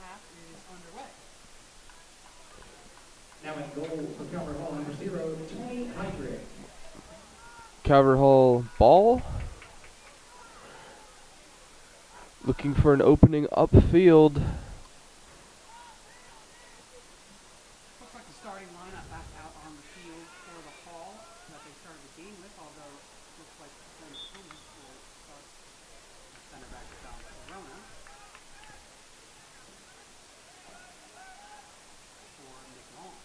half is underway. Now in goal for Calvert Hall, number 0, Tony Hydrick. Calvert Hall ball. Looking for an opening upfield. Looks like the starting lineup back out on the field for the Hall that they started the game with, although looks like Ben Thomas will start center back Don Corona for Nick Long.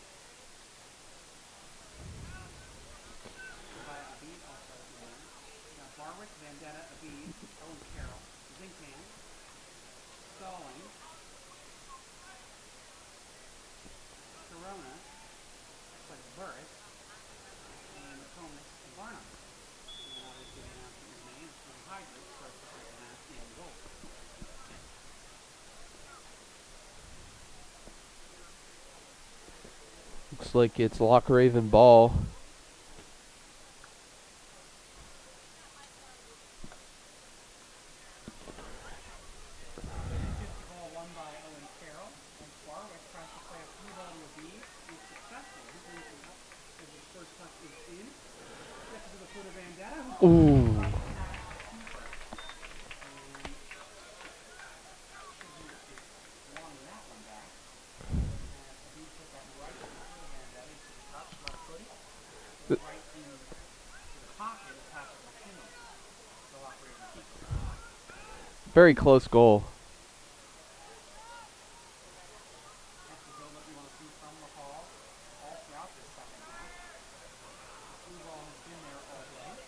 By Abid also in there. We got Barwick, Vendetta, Abid, Owen Carroll, Zinkman, Stalling, Corona, looks like Burris, and McComas and Barnum. And obviously the announcement was made, and Hydrick starts the second half in goal. Looks like it's Loch Raven ball. Ball won by Owen Carroll. And Barwick tries to play a through ball to Abid. He's successful. He's reaching up as his first touch is in. Gets it to the foot of Vendetta. Ooh. Right past the keeper. And won that one back. And Abid put that right to the foot of Vendetta. He took a touch, left footed. Right into the pocket of Patrick McKinley. The Loch Raven keeper. Very close goal. That's the build-up you want to see from the Hall all throughout this second half. The through ball has been there all day.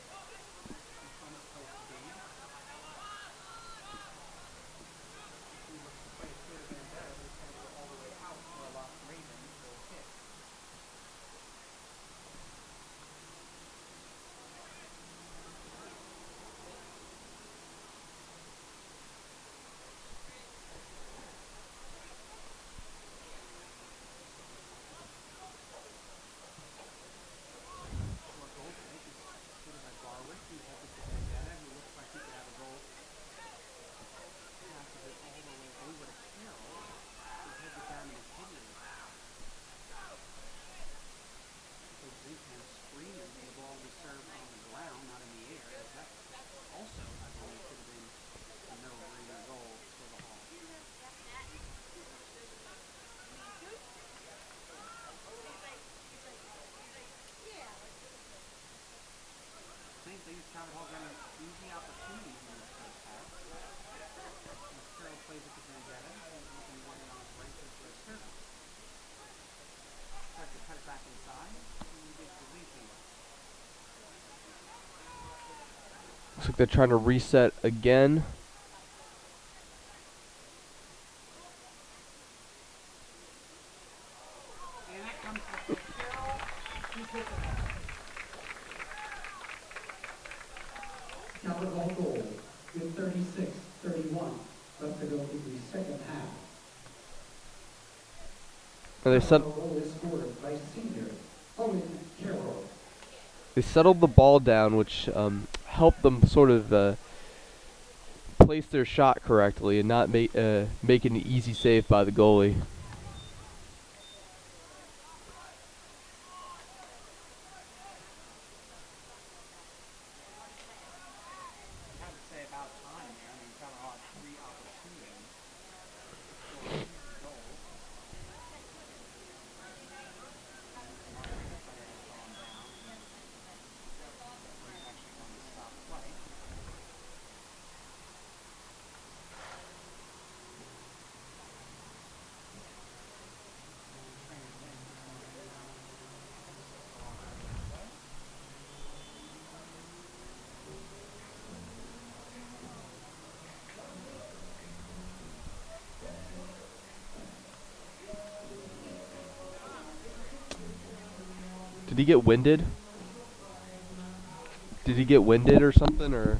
McComas plays the game. He looks to play it clear to Vendetta, but it's going to go all the way out for a Loch Raven goal kick. Short goal kick is footed by Barwick. He heads it to Vendetta, who looks like he could have a goal. Passes it all the way over to Carroll, who heads it down to McKinley. So Zinkman screaming for the ball to be served on the ground, not in the air. As that also, I believe, should have been a no-brainer goal for the Hall. Same thing as Calvert Hall getting easy opportunities in this first half. As Carroll plays it to Vendetta, he's looking to get it on his right foot for a service. Tries to cut it back inside, and he gets the Zinkman. Looks like they're trying to reset again. And that comes from Carroll. He puts it home. Calvert Hall goal with 36-31. Left to go in the second half. And Calvert Hall goal is scored by senior Owen Carroll. they settled the ball down, which helped them sort of place their shot correctly and not make an easy save by the goalie. I would say about time here. I mean, Calvert Hall had 3 opportunities to score easy goals. Loch Raven player has gone down. Referee is actually going to stop play. And Trainer Nick is going to assess the Loch Raven play. Did he get winded? Did he get winded or something, or?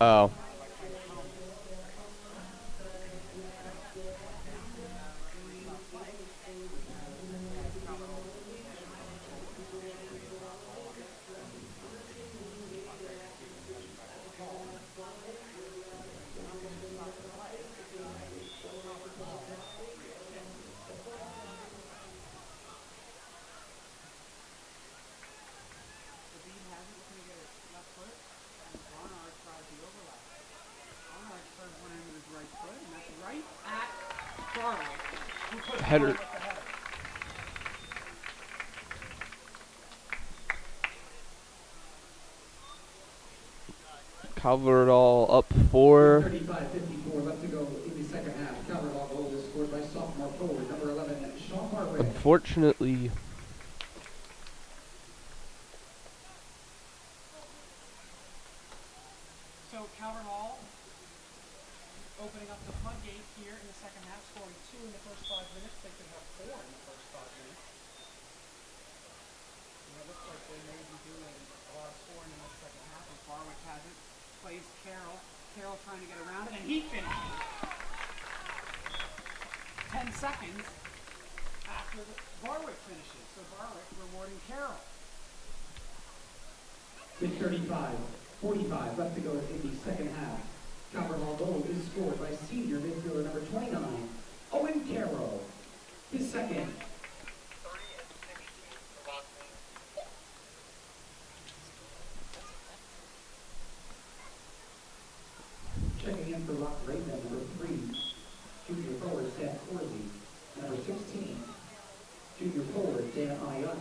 Oh. at Barwick, who puts Header. Barwick the header. Calvert all up 4. 35-54 left to go in the second half. Calvert goal is scored by sophomore forward number 11, Sean Barwick. Unfortunately, So Calvert Hall opening up the floodgates here in the second half, scoring 2 in the first 5 minutes. They could have 4 in the first 5 minutes. And it looks like they may be doing a lot of scoring in the second half. And Barwick has it, plays Carroll. Carroll trying to get around it, and he finishes. 10 seconds after Barwick finishes. So Barwick rewarding Carroll. With 45 left to go in the second half. Calvert Hall goal is scored by senior midfielder number 29, Owen Carroll. His second. 30 and 16 for Loch. Checking in for Loch Raven, number 3, junior forward Sam Corley. Number 16, junior forward Dan Ayun.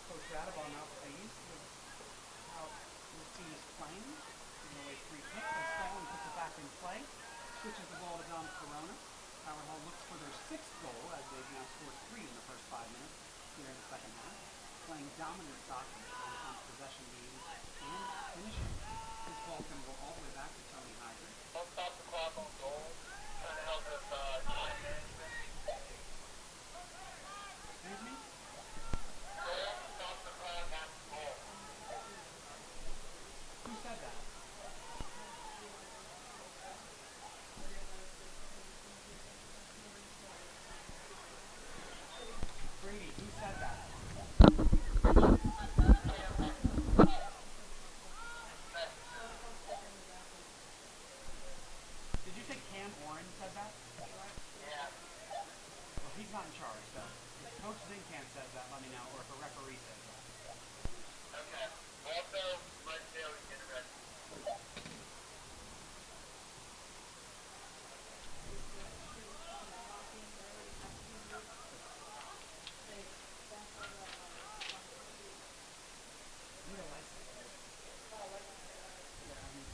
Coach Radabon now pleased with how his team is playing. Giving away 3 kicks and Stalin puts it back in play. Switches the ball to Dom Corona. Calvert Hall looks for their 6th goal as they've now scored 3 in the first 5 minutes here in the second half. Playing dominant soccer on possession games and finishing. This ball can go all the way back to Tony Hyder. Don't stop the clock on goal. Trying to help with time management. Excuse me? Don't stop the clock after goal. Who said that? Brady, who said that? Did you say Cam Warren said that? Yeah. Well, he's not in charge, so if Coach Zincan says that, let me know, or if a referee says that. Okay. Also, let's see how we get ready. You need a license. Yeah, I mean,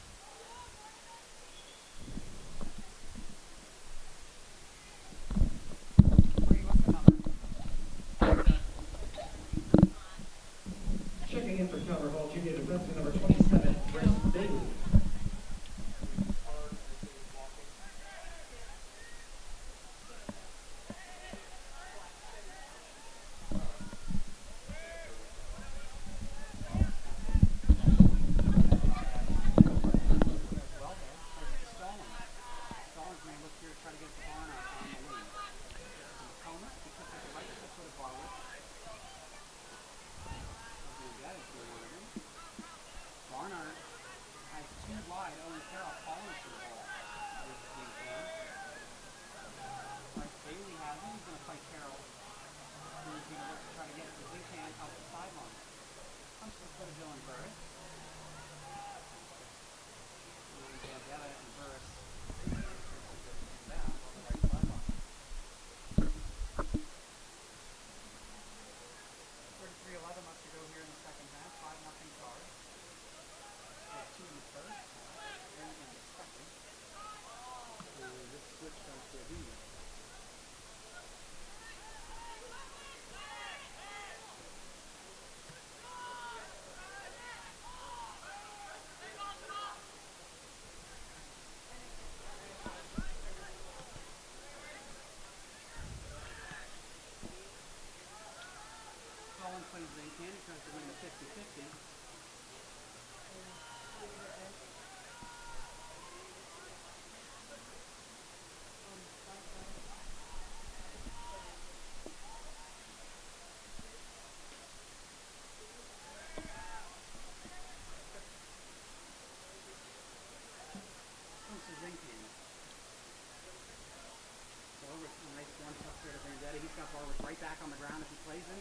Brady, what's the number? Checking in for Calvert Hall junior defenseman number 27, Bryce Bailey. Well there, plays it to Stallings. Stallings may look here to try to get the Barnard on the wing. Gets it to McComa, he puts it right to the foot of Barwick. We're going to get it here, one of them. Barnard has 2 wide, Owen Carroll falling to the ball. With Zincan. Right, Bailey has it, he's going to play Carroll. Who's going to look to try to get it to Zincan out the sideline. Comes to the foot of Dylan Burris. Vandetta and Burris down on the right sideline. 33-11 left to go here in the second half. 5-0 Cards. They have 2 in the first, 3 in the second. And this switch comes to Adina. Colin plays Zincan. He tries to win the 50-50. Comes to Zincan. Forward, a nice one-touch here to Vandetta. He's got the Score was right back on the ground if he plays in.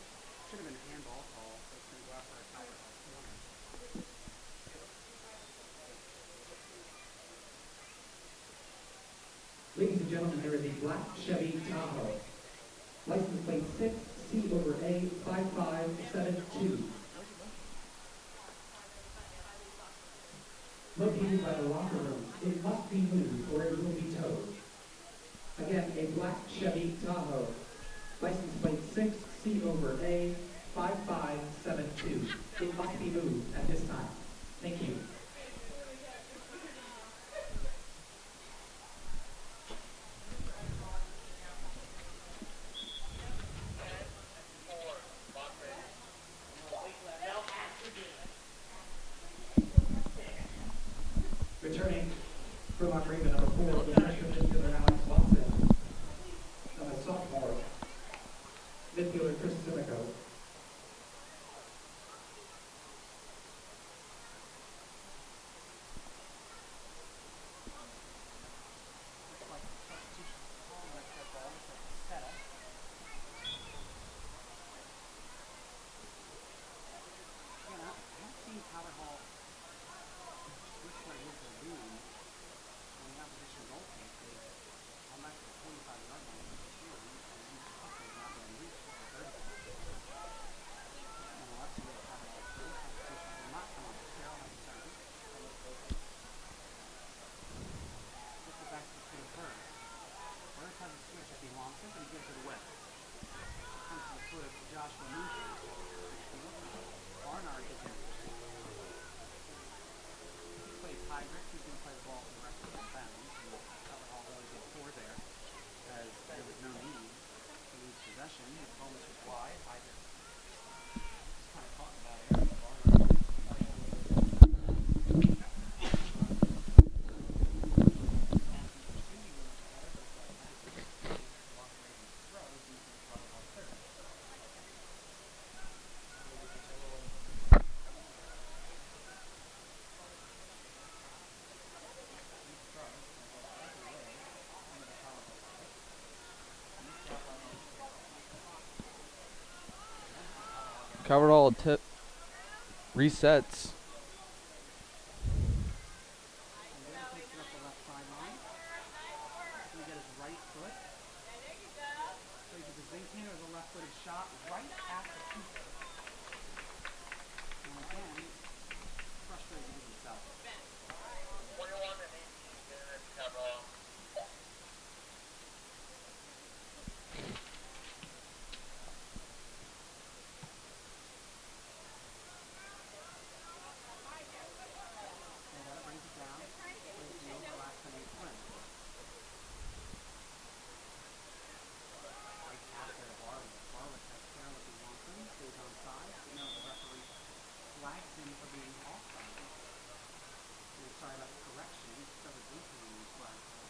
Should have been a handball call, so it's going to go out for a Calvert Hall corner. Ladies and gentlemen, there is a black Chevy Tahoe. License plate 6, C over A 5572. Located by the locker room. It must be moved or it will be towed. Again, a black Chevy Tahoe. License plate 6, C over A 5572. It must be moved at this time. Thank you. Returning for Loch Raven, number 4, the freshman midfielder Alex Watson. Number sophomore, midfielder Chris Simico. Looks like the substitution call on that ball. Looks like a setup. Again, I haven't seen Calvert Hall switch what it is they're doing on the opposition goal kick. I'm back to the 25-yard line for shooting, and these puckers not going to reach for the third ball. And let's see what Calvert Hall does. Substitutions will not come on. Carroll has a turn. Let's go back to the field first. Burns has a switch if he wants it, but he gives it away. Comes to the foot of Joshua Moonshine. Barnard is in. He plays Hydrick. He's going to play the ball for the rest of the bounds. And Calvert Hall really did poor there, as there was no need to lose possession. His bonus was wide. Hydrick just kind of caught in that area. Barnard. Calvert Hall resets. Takes it up the left sideline. He's going to get his right foot. So he gets a zinc in or the left-footed shot right at the keeper. And again, frustrated with himself. 21 and 18 in Calvert. So that brings it down. Plays the overlap to make play. Right after Barwick has Carroll if he wants him. Stays on side. No, the referee flags him for being offside. Sorry about the correction. Trevor Gilman was flagged for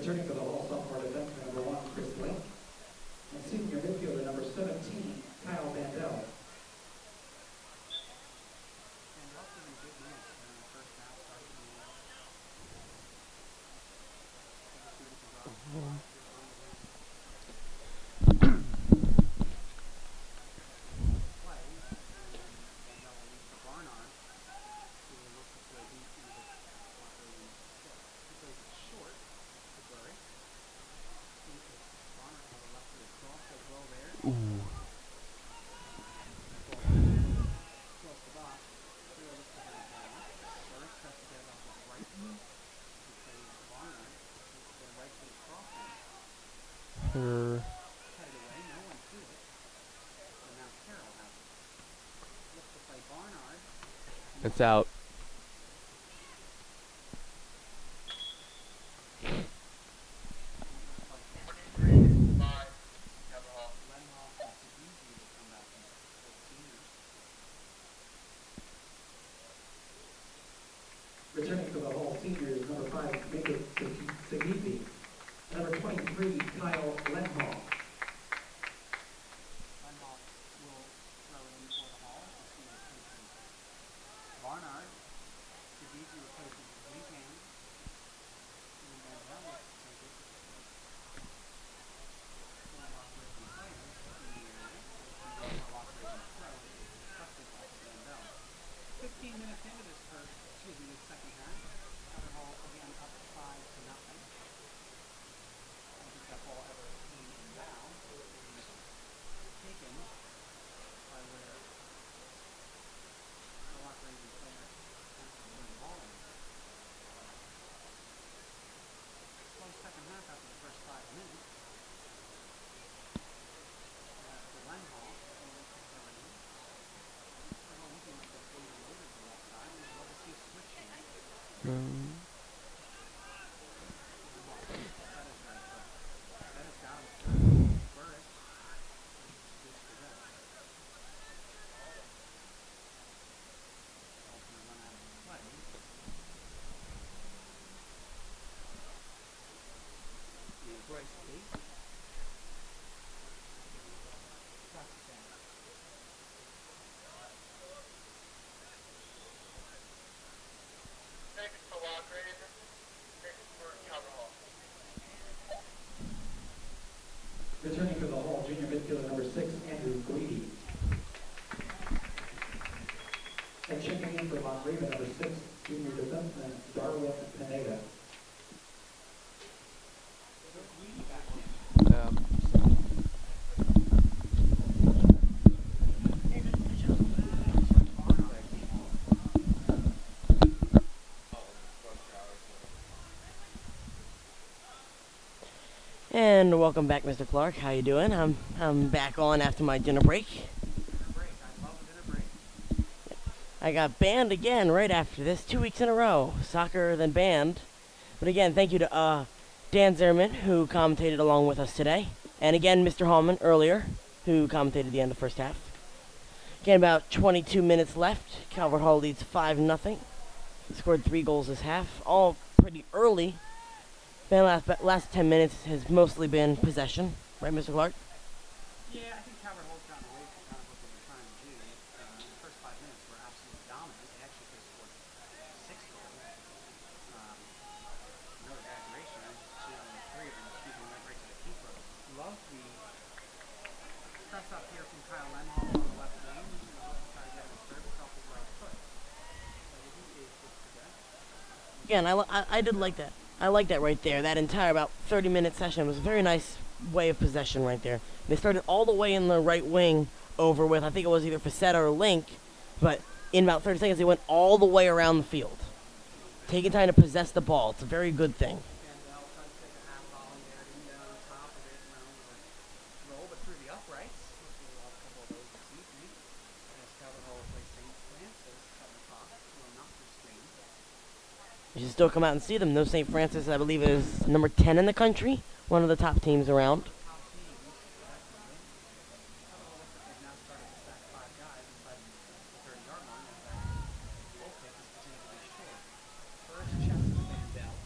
Returning for the Hall sophomore defenseman number 1, Chris Link. And senior midfielder number 17, Kyle Vandell. And Loch was in good minutes during the first half, started to be play, and Vandell will leave for Barnard, who will look to play deep into the Loch Ravens pit. He plays it short to Burry. Barnard has a left-footed cross as well there. Ooh. Close the box. Here looks to bring it down. Burry tries to get it off his right foot. He plays Barnard. Looks to get a right-footed cross in. Headed away. No one to it. And now Carroll has it. Looks to play Barnard. It's out. Returning for the Hall seniors, number 5, Mika Sagipi. Number 23, Kyle Lenhall. Lenhall will throw it in for the Hall. He replaces Barnard. Savizzi replaces Lincoln. And Vandell looks to take it. For Loch Raven players in the area. And goes for Loch Raven throw. Trusted by Vandell. 15 minutes into this second half. Calvert Hall again up 5-0. I don't think that ball ever came inbound. It was taken by where the Loch Raven player attempted to bring the ball in. Slow second half after the first 5 minutes. As for Lenhall, who wants to throw it in. Lenhall looking like they're going to load to the left side. We'd love to see a switch here. Six for Loch Raven, 6 for Calvert Hall. Returning for the Hall, junior midfielder number 6, Andrew Guidi. And checking in for Loch Raven, number 6, junior defenseman Darwin Pineda. And welcome back, Mr. Clark. How you doing? I'm back on after my dinner break. Dinner break. I love dinner break. I got banned again right after this, 2 weeks in a row. Soccer, then banned. But again, thank you to Dan Zimmerman, who commentated along with us today. And again, Mr. Hallman earlier, who commentated the end of the first half. Again, about 22 minutes left. Calvert Hall leads 5-0. Scored 3 goals this half, all pretty early. The last 10 minutes has mostly been possession, right, Mr. Clark? Yeah, I think Calvert Hall's gotten away from kind of what they were trying to do. The first 5 minutes were absolutely dominant. They actually could have scored 6 goals. No exaggeration. I just 2 on 3 of them shooting right to the keeper. Love the press up here from Kyle Lenhall on the left wing. Love to try to get him a service off his right foot. So he is good to go. Again, I did like that. I like that right there. That entire about 30-minute session was a very nice way of possession right there. They started all the way in the right wing over with, I think it was either Facetta or Link, but in about 30 seconds they went all the way around the field. Taking time to possess the ball. It's a very good thing. And they'll try to take a half volley there, didn't get on the top of it, roll, but through the uprights. Hopefully we'll have a couple of those this evening. As Calvert Hall will play St. Francis, 7 o'clock. Will not be screened. You should still come out and see them. No St. Francis, I believe, is number 10 in the country. One of the top teams around. Top teams, definitely. Calvert Hall looks like they've now started to stack 5 guys inside the 30-yard line as that goal kick is continuing to be short. First chest to Vandell.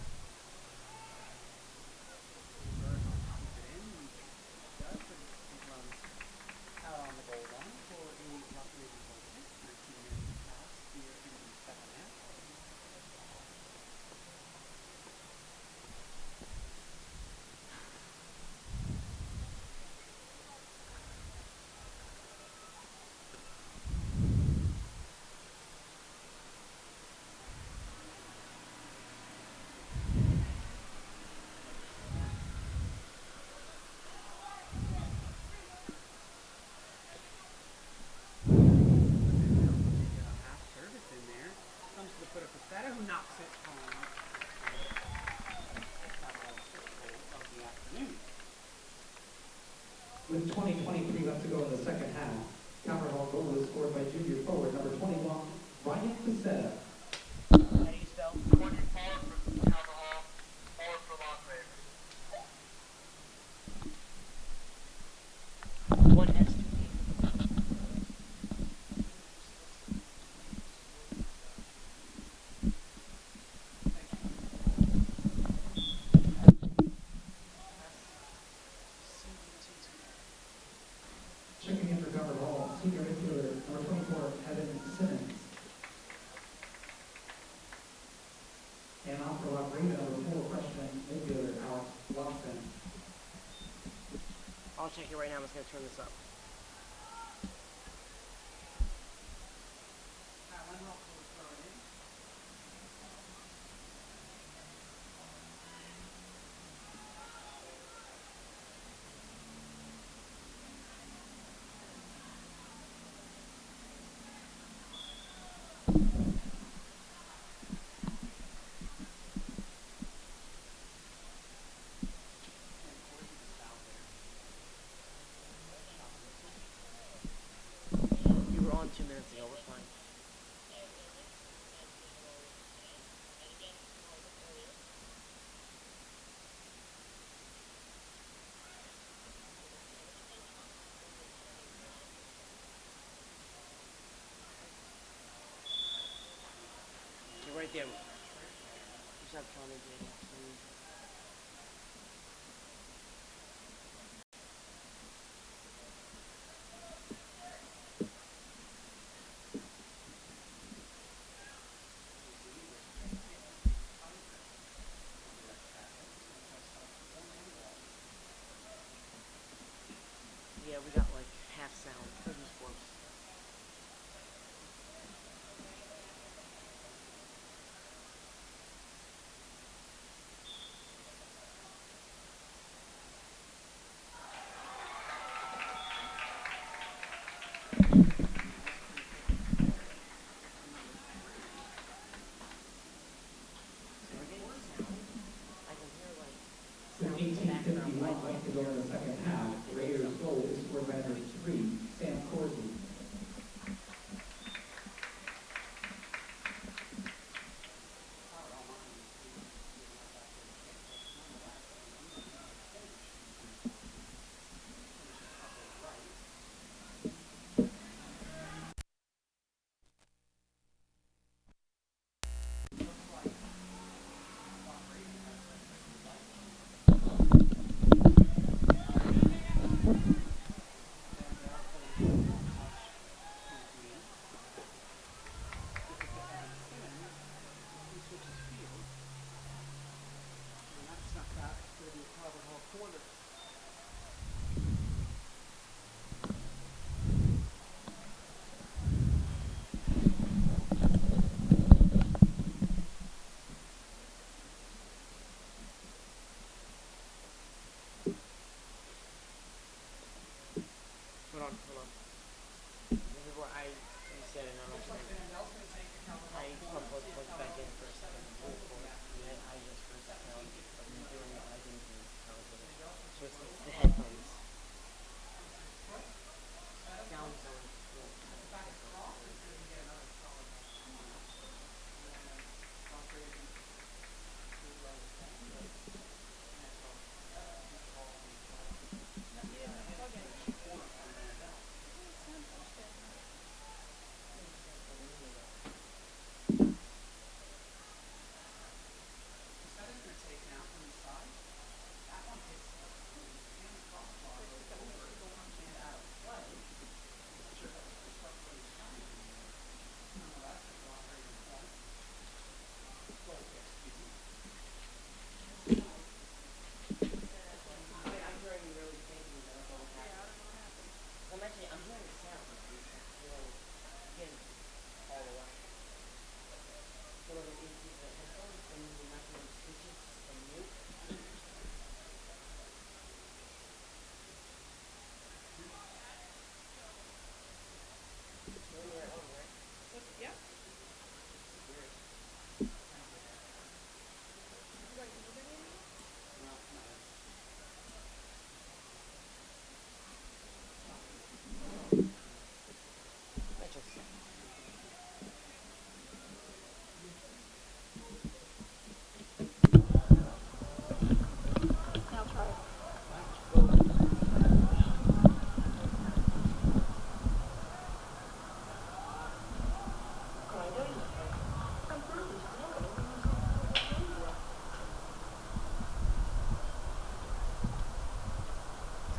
to set up. How do you spell? 20 forward for Calvert Hall, forward for Loch Ravens. One S. Checking in for Calvert Hall, senior midfielder, number 24, Evan Simmons. And off for Loch Raven, number 4, freshman midfielder, Alex Watson. I'll check it right now. I'm just going to turn this up. You were on 2 minutes ago. We're fine. You're right there. Just have fun and do it. Yeah, we got like half sound. Goodness works.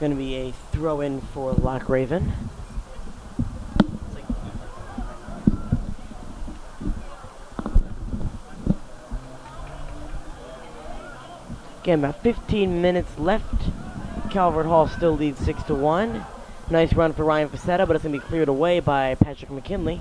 going to be a throw-in for Loch Raven. Again, about 15 minutes left. Calvert Hall still leads 6-1. Nice run for Ryan Facetta, but it's going to be cleared away by Patrick McKinley.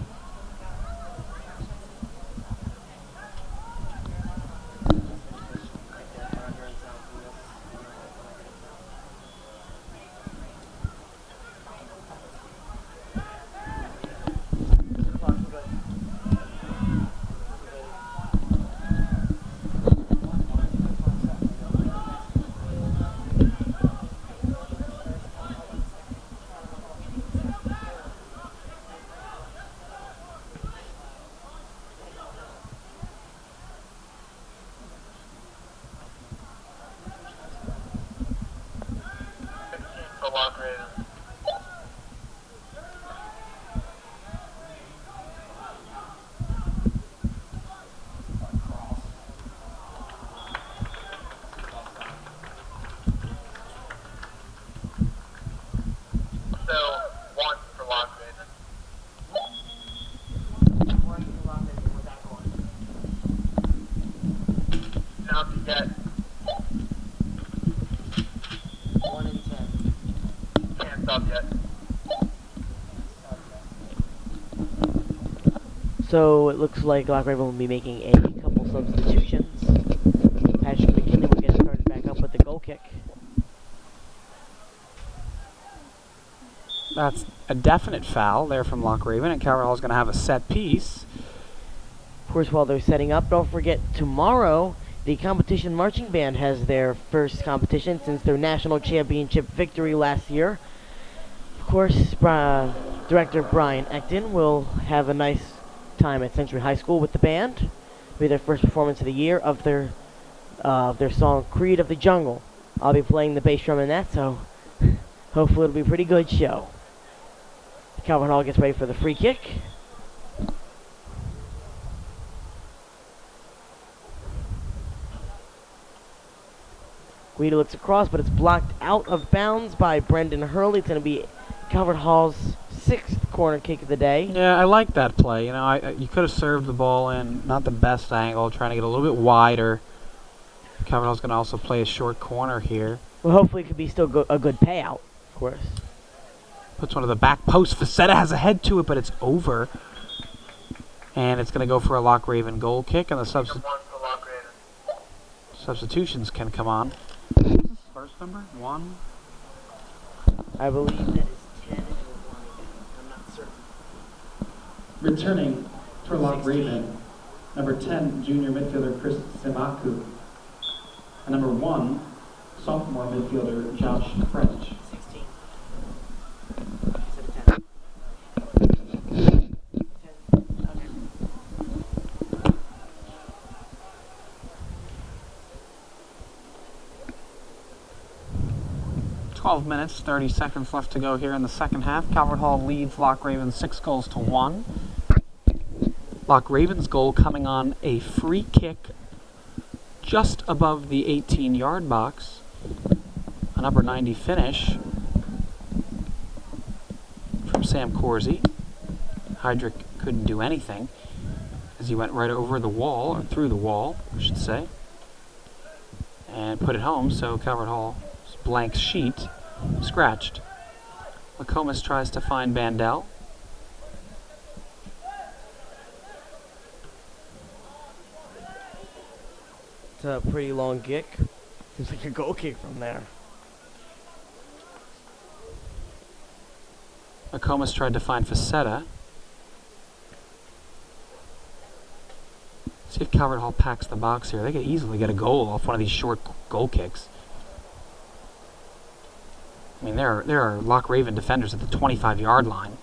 For Loch Raven. So, 1 for Loch Raven. Now to get 1 and 10. can't stop yet. So it looks like Loch Raven will be making a couple substitutions. Patrick McKinley will get started back up with the goal kick. That's a definite foul there from Loch Raven, and Calvert Hall is going to have a set piece. Of course, while they're setting up, don't forget tomorrow the competition marching band has their first competition since their national championship victory last year. Of course, director Brian Ecton will have a nice time at Century High School with the band. It'll be their first performance of the year of their song "Creed of the Jungle." I'll be playing the bass drum in that, so hopefully it'll be a pretty good show. Calvert Hall gets ready for the free kick. Guido looks across, but it's blocked out of bounds by Brendan Hurley. It's going to be Calvert Hall's 6th corner kick of the day. Yeah, I like that play. You know, you could have served the ball in not the best angle, trying to get a little bit wider. Calvert Hall's going to also play a short corner here. Well, hopefully it could be still a good payout, of course. Puts one to the back post. Facetta has a head to it, but it's over. And it's going to go for a Loch Raven goal kick, and the 1 for Loch Raven. substitutions can come on. First number? 1. I believe that is 10 and 1 again. I'm not certain. Returning for Loch Raven, number 10, junior midfielder Chris Simaku. And number 1, sophomore midfielder Josh French. 16. Instead of 10. 10. Okay. 12 minutes, 30 seconds left to go here in the second half. Calvert Hall leads Loch Raven 6-1. Loch Raven's goal coming on a free kick just above the 18-yard box. An upper 90 finish from Sam Corsi. Heydrich couldn't do anything as he went right over the wall, or through the wall, I should say, and put it home, so Calvert Hall's blank sheet scratched. McComas tries to find Bandel. It's a pretty long kick. Seems like a goal kick from there. McComas tried to find Facetta. See if Calvert Hall packs the box here. They could easily get a goal off one of these short goal kicks. I mean, there are Loch Raven defenders at the 25-yard line.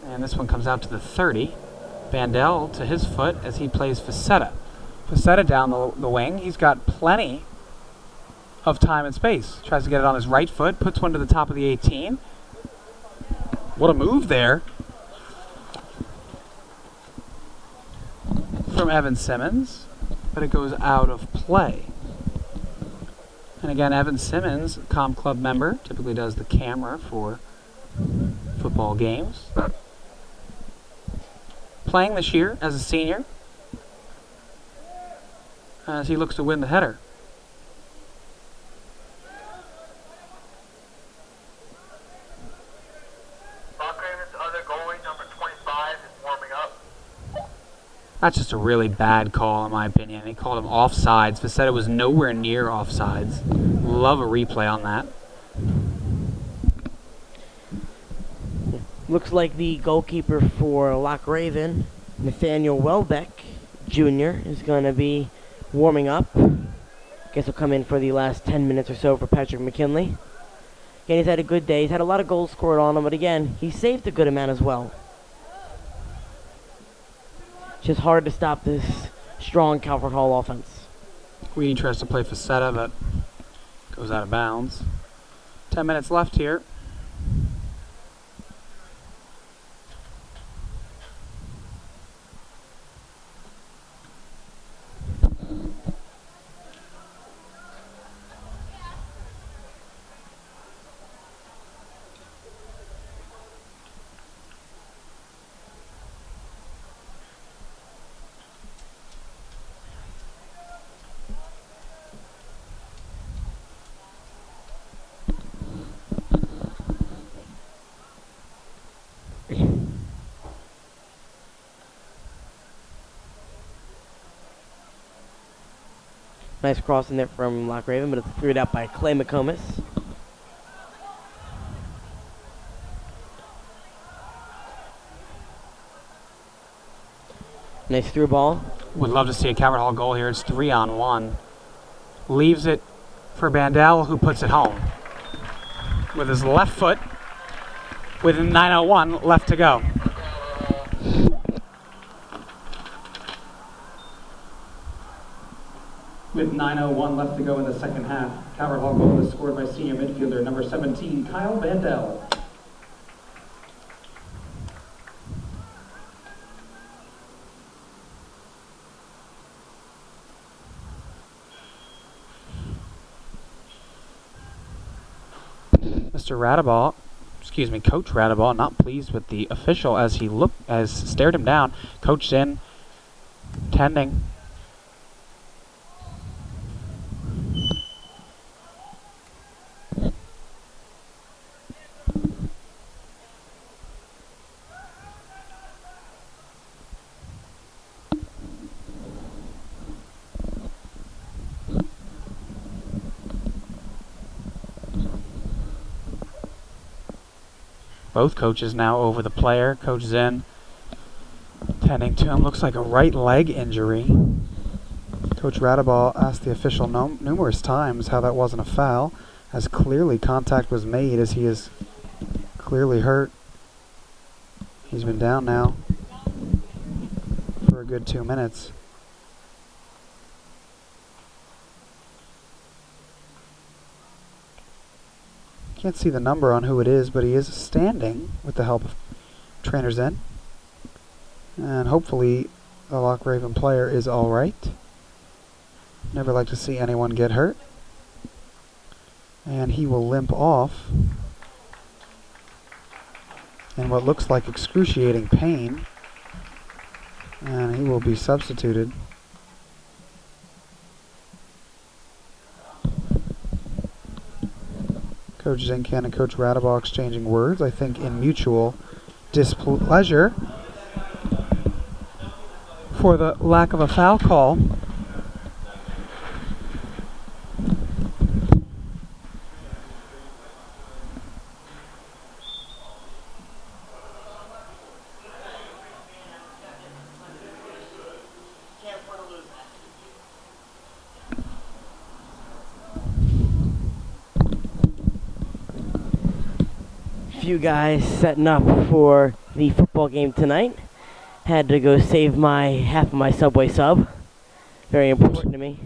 And this one comes out to the 30. Bandel to his foot as he plays Facetta. Facetta down the wing. He's got plenty of time and space. Tries to get it on his right foot. Puts one to the top of the 18. What a move there from Evan Simmons. But it goes out of play. And again, Evan Simmons, Comm Club member, typically does the camera for football games. Playing this year as a senior, as he looks to win the header. Loch Raven's other goalie, number 25, is warming up. That's just a really bad call, in my opinion. He called him offsides, but said it was nowhere near offsides. Love a replay on that. Looks like the goalkeeper for Loch Raven, Nathaniel Welbeck Jr., is going to be warming up. Guess he'll come in for the last 10 minutes or so for Patrick McKinley. Again, he's had a good day. He's had a lot of goals scored on him, but again, he saved a good amount as well. Just hard to stop this strong Calvert Hall offense. Weedy tries to play Facetta, but goes out of bounds. 10 minutes left here. Nice cross in there from Loch Raven, but it's threw it out by Clay McComas. Nice through ball. Would love to see a Calvert Hall goal here. It's 3-on-1. Leaves it for Bandel, who puts it home. With his left foot, with 9:01 left to go. With 9:01 left to go in the second half, Calvert Hall goal is scored by senior midfielder number 17, Kyle Bandel. Coach Radaball, not pleased with the official as stared him down. Coached in, tending. Both coaches now over the player. Coach Zen tending to him. Looks like a right leg injury. Coach Radaball asked the official numerous times how that wasn't a foul, as clearly contact was made, as he is clearly hurt. He's been down now for a good 2 minutes. Can't see the number on who it is, but he is standing with the help of trainer Zen. And hopefully the Loch Raven player is all right. Never like to see anyone get hurt. And he will limp off in what looks like excruciating pain. And he will be substituted. Coach Zincan and Coach Radaball exchanging words, I think in mutual displeasure for the lack of a foul call. Few guys setting up for the football game tonight. Had to go save half of my Subway sub. Very important to me.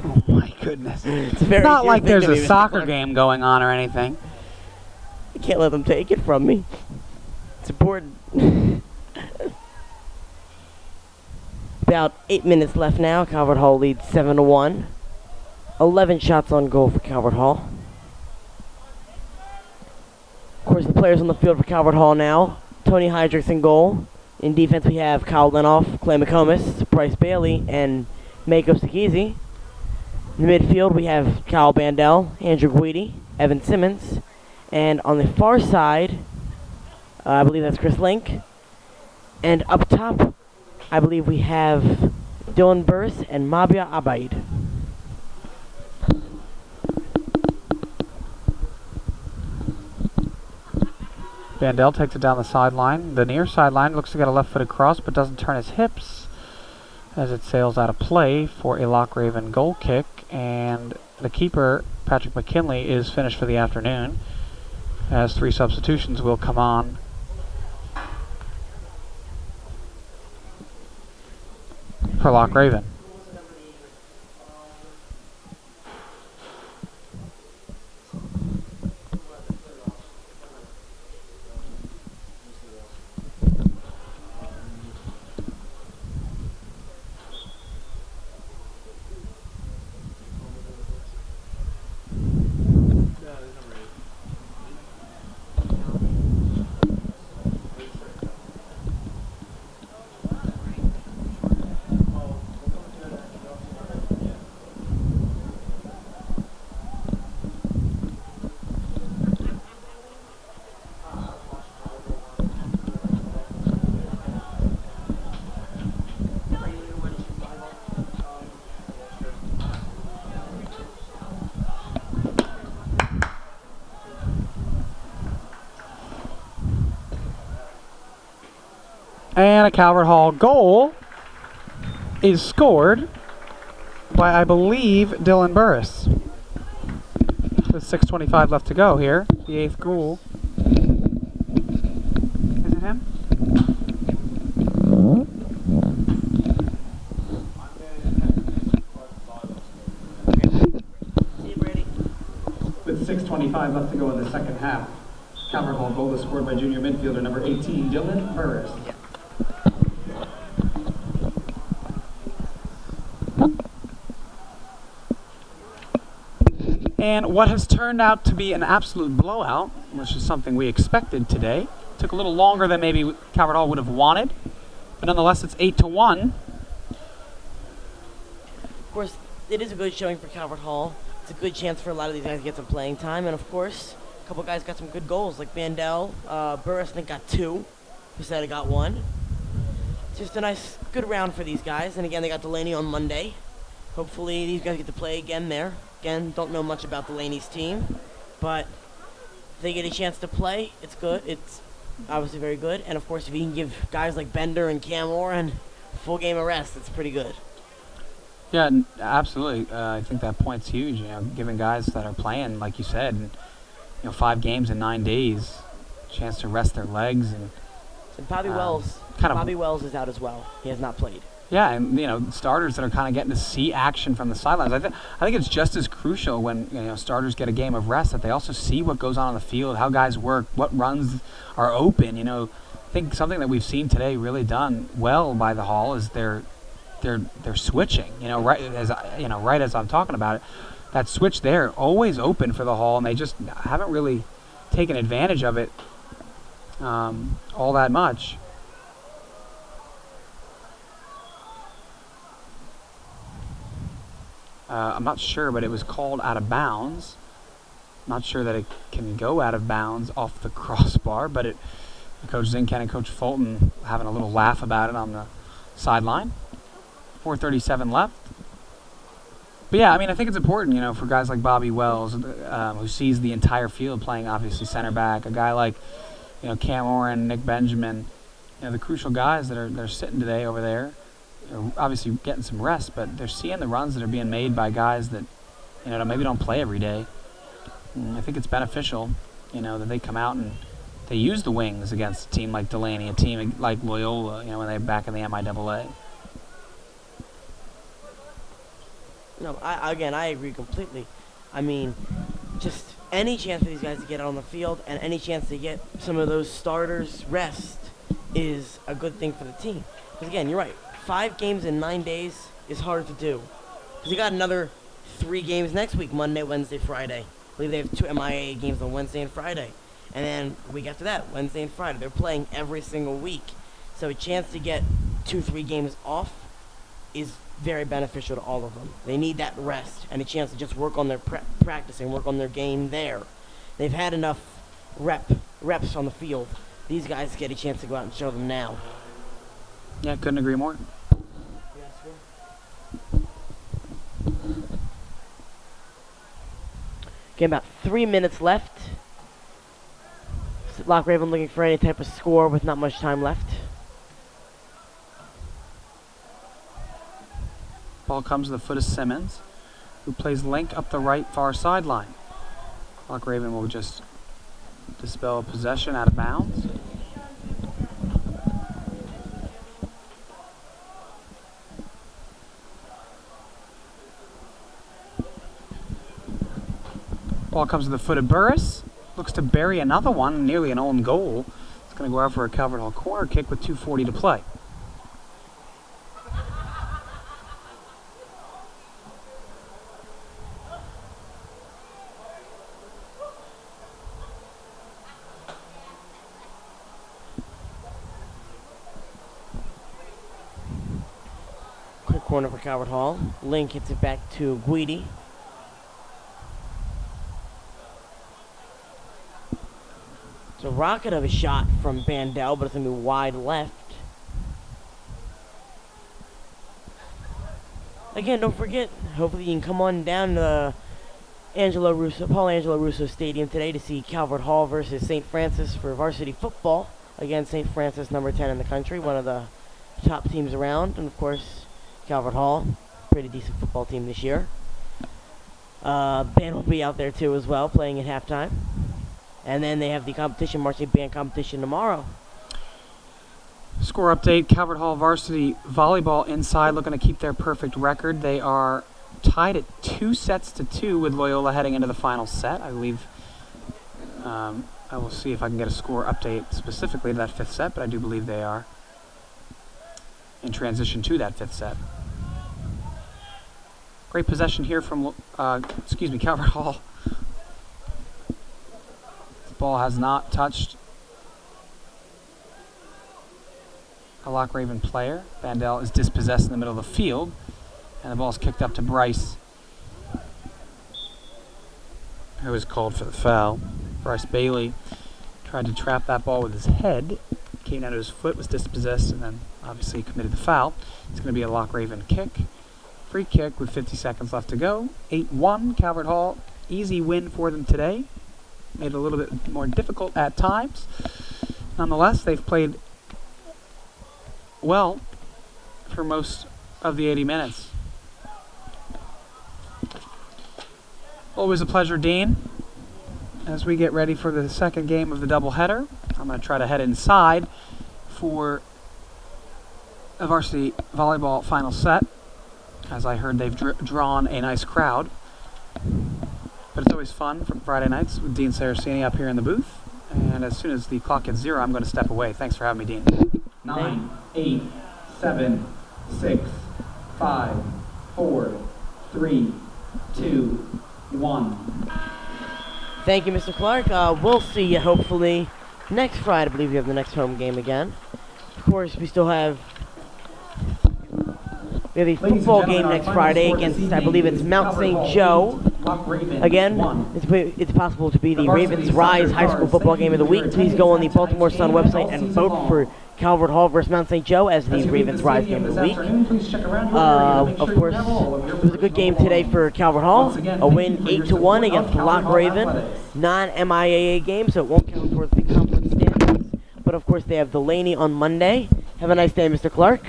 Oh my goodness. It's a very Not dear like thing there's to me, a Mr. soccer Clark. game going on or anything. I can't let them take it from me. It's important. About 8 minutes left now. Calvert Hall leads 7-1. 11 shots on goal for Calvert Hall. Of course, the players on the field for Calvert Hall now. Tony Hydrix in goal. In defense, we have Kyle Lenoff, Clay McComas, Bryce Bailey, and Mako Sakizi. In the midfield, we have Kyle Bandel, Andrew Guidi, Evan Simmons. And on the far side, I believe that's Chris Link. And up top, I believe we have Dylan Burris and Mabia Abaid. Bandel takes it down the sideline. The near sideline looks to get a left-footed cross, but doesn't turn his hips as it sails out of play for a Loch Raven goal kick. And the keeper, Patrick McKinley, is finished for the afternoon, as 3 substitutions will come on. For Loch Raven. And a Calvert Hall goal is scored by, I believe, Dylan Burris. With 6:25 left to go here. The 8th goal. Is it him? With 6:25 left to go in the second half. Calvert Hall goal is scored by junior midfielder number 18, Dylan Burris. And what has turned out to be an absolute blowout, which is something we expected today. Took a little longer than maybe Calvert Hall would have wanted, but nonetheless it's 8-1. Of course, it is a good showing for Calvert Hall. It's a good chance for a lot of these guys to get some playing time, and of course, a couple guys got some good goals, like Bandel. Burris, I think, got 2. Pusetta got 1. Just a nice, good round for these guys, and again, they got Delaney on Monday. Hopefully, these guys get to play again there. Again, don't know much about Delaney's team, but if they get a chance to play, it's good. It's obviously very good. And of course, if you can give guys like Bender and Cam Warren a full game of rest, it's pretty good. Yeah, absolutely. I think that point's huge. You know, giving guys that are playing, like you said, 5 games in 9 days, chance to rest their legs. And Bobby Wells. Bobby Wells is out as well. He has not played. Yeah, and starters that are kind of getting to see action from the sidelines. I think it's just as crucial when starters get a game of rest that they also see what goes on the field, how guys work, what runs are open. I think something that we've seen today really done well by the Hall is they're switching. Right as I'm talking about it, that switch there always open for the Hall, and they just haven't really taken advantage of it all that much. I'm not sure, but it was called out of bounds. Not sure that it can go out of bounds off the crossbar, but Coach Zinken and Coach Fulton having a little laugh about it on the sideline. 4:37 left. But yeah, I think it's important, for guys like Bobby Wells, who sees the entire field playing, obviously center back. A guy like, Cam Warren, Nick Benjamin, the crucial guys that are sitting today over there. Obviously getting some rest, but they're seeing the runs that are being made by guys that maybe don't play every day. I think it's beneficial that they come out and they use the wings against a team like Delaney, a team like Loyola, when they're back in the MIAA. No, I agree completely. Just any chance for these guys to get out on the field and any chance to get some of those starters rest is a good thing for the team. Because again, you're right. 5 games in 9 days is hard to do. Because you got another 3 games next week, Monday, Wednesday, Friday. I believe they have 2 MIAA games on Wednesday and Friday. And then the week after that, Wednesday and Friday. They're playing every single week. So a chance to get 2-3 games off is very beneficial to all of them. They need that rest and a chance to just work on their practice and work on their game there. They've had enough reps on the field. These guys get a chance to go out and show them now. Yeah, couldn't agree more. Okay, about 3 minutes left. Loch Raven looking for any type of score with not much time left. Ball comes to the foot of Simmons, who plays link up the right far sideline. Loch Raven will just dispel possession out of bounds. Ball comes to the foot of Burris. Looks to bury another one, nearly an own goal. It's going to go out for a Calvert Hall corner kick with 2:40 to play. Quick corner for Calvert Hall. Link hits it back to Guidi. It's a rocket of a shot from Bandel, but it's going to be wide left. Again, don't forget, hopefully you can come on down to Paul Angelo Russo Stadium today to see Calvert Hall versus St. Francis for varsity football. Again, St. Francis, number 10 in the country, one of the top teams around. And, of course, Calvert Hall, pretty decent football team this year. Band will be out there, too, as well, playing at halftime. And then they have the competition, marching band competition tomorrow. Score update, Calvert Hall varsity volleyball inside looking to keep their perfect record. They are tied at 2-2 with Loyola heading into the final set. I believe I will see if I can get a score update specifically to that 5th set, but I do believe they are in transition to that 5th set. Great possession here from, Calvert Hall. The ball has not touched a Loch Raven player. Bandel is dispossessed in the middle of the field, and the ball is kicked up to Bryce, who was called for the foul. Bryce Bailey tried to trap that ball with his head, came out of his foot, was dispossessed, and then obviously committed the foul. It's going to be a Loch Raven kick. Free kick with 50 seconds left to go. 8-1, Calvert Hall. Easy win for them today. Made it a little bit more difficult at times. Nonetheless, they've played well for most of the 80 minutes. Always a pleasure, Dean. As we get ready for the second game of the doubleheader, I'm going to try to head inside for a varsity volleyball final set, as I heard they've drawn a nice crowd. But it's always fun from Friday nights with Dean Saraceni up here in the booth. And as soon as the clock hits 0, I'm going to step away. Thanks for having me, Dean. 9, 8, 7, 6, 5, 4, 3, 2, 1. Thank you, Mr. Clark. We'll see you hopefully next Friday. I believe we have the next home game again. Of course, we still have a football game next Friday against, I believe it's Mount St. Joe. Again, it's possible to be the Ravens Rise High School football game of the week. Please go on the Baltimore Sun website and vote for Calvert Hall versus Mount St. Joe as the Ravens Rise game of the week. Of course, it was a good game today for Calvert Hall. A win 8-1 against Loch Raven. Non-MIAA game, so it won't count towards the conference standings. But of course, they have Delaney on Monday. Have a nice day, Mr. Clark.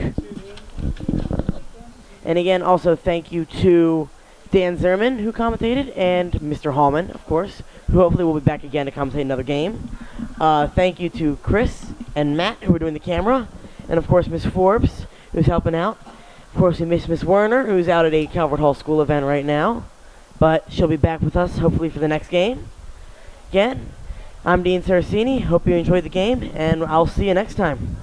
And again, also thank you to Dan Zerman, who commentated, and Mr. Hallman, of course, who hopefully will be back again to commentate another game. Thank you to Chris and Matt, who are doing the camera, and of course Miss Forbes, who's helping out. Of course, we miss Miss Werner, who's out at a Calvert Hall School event right now, but she'll be back with us hopefully for the next game. Again, I'm Dean Saraceni. Hope you enjoyed the game, and I'll see you next time.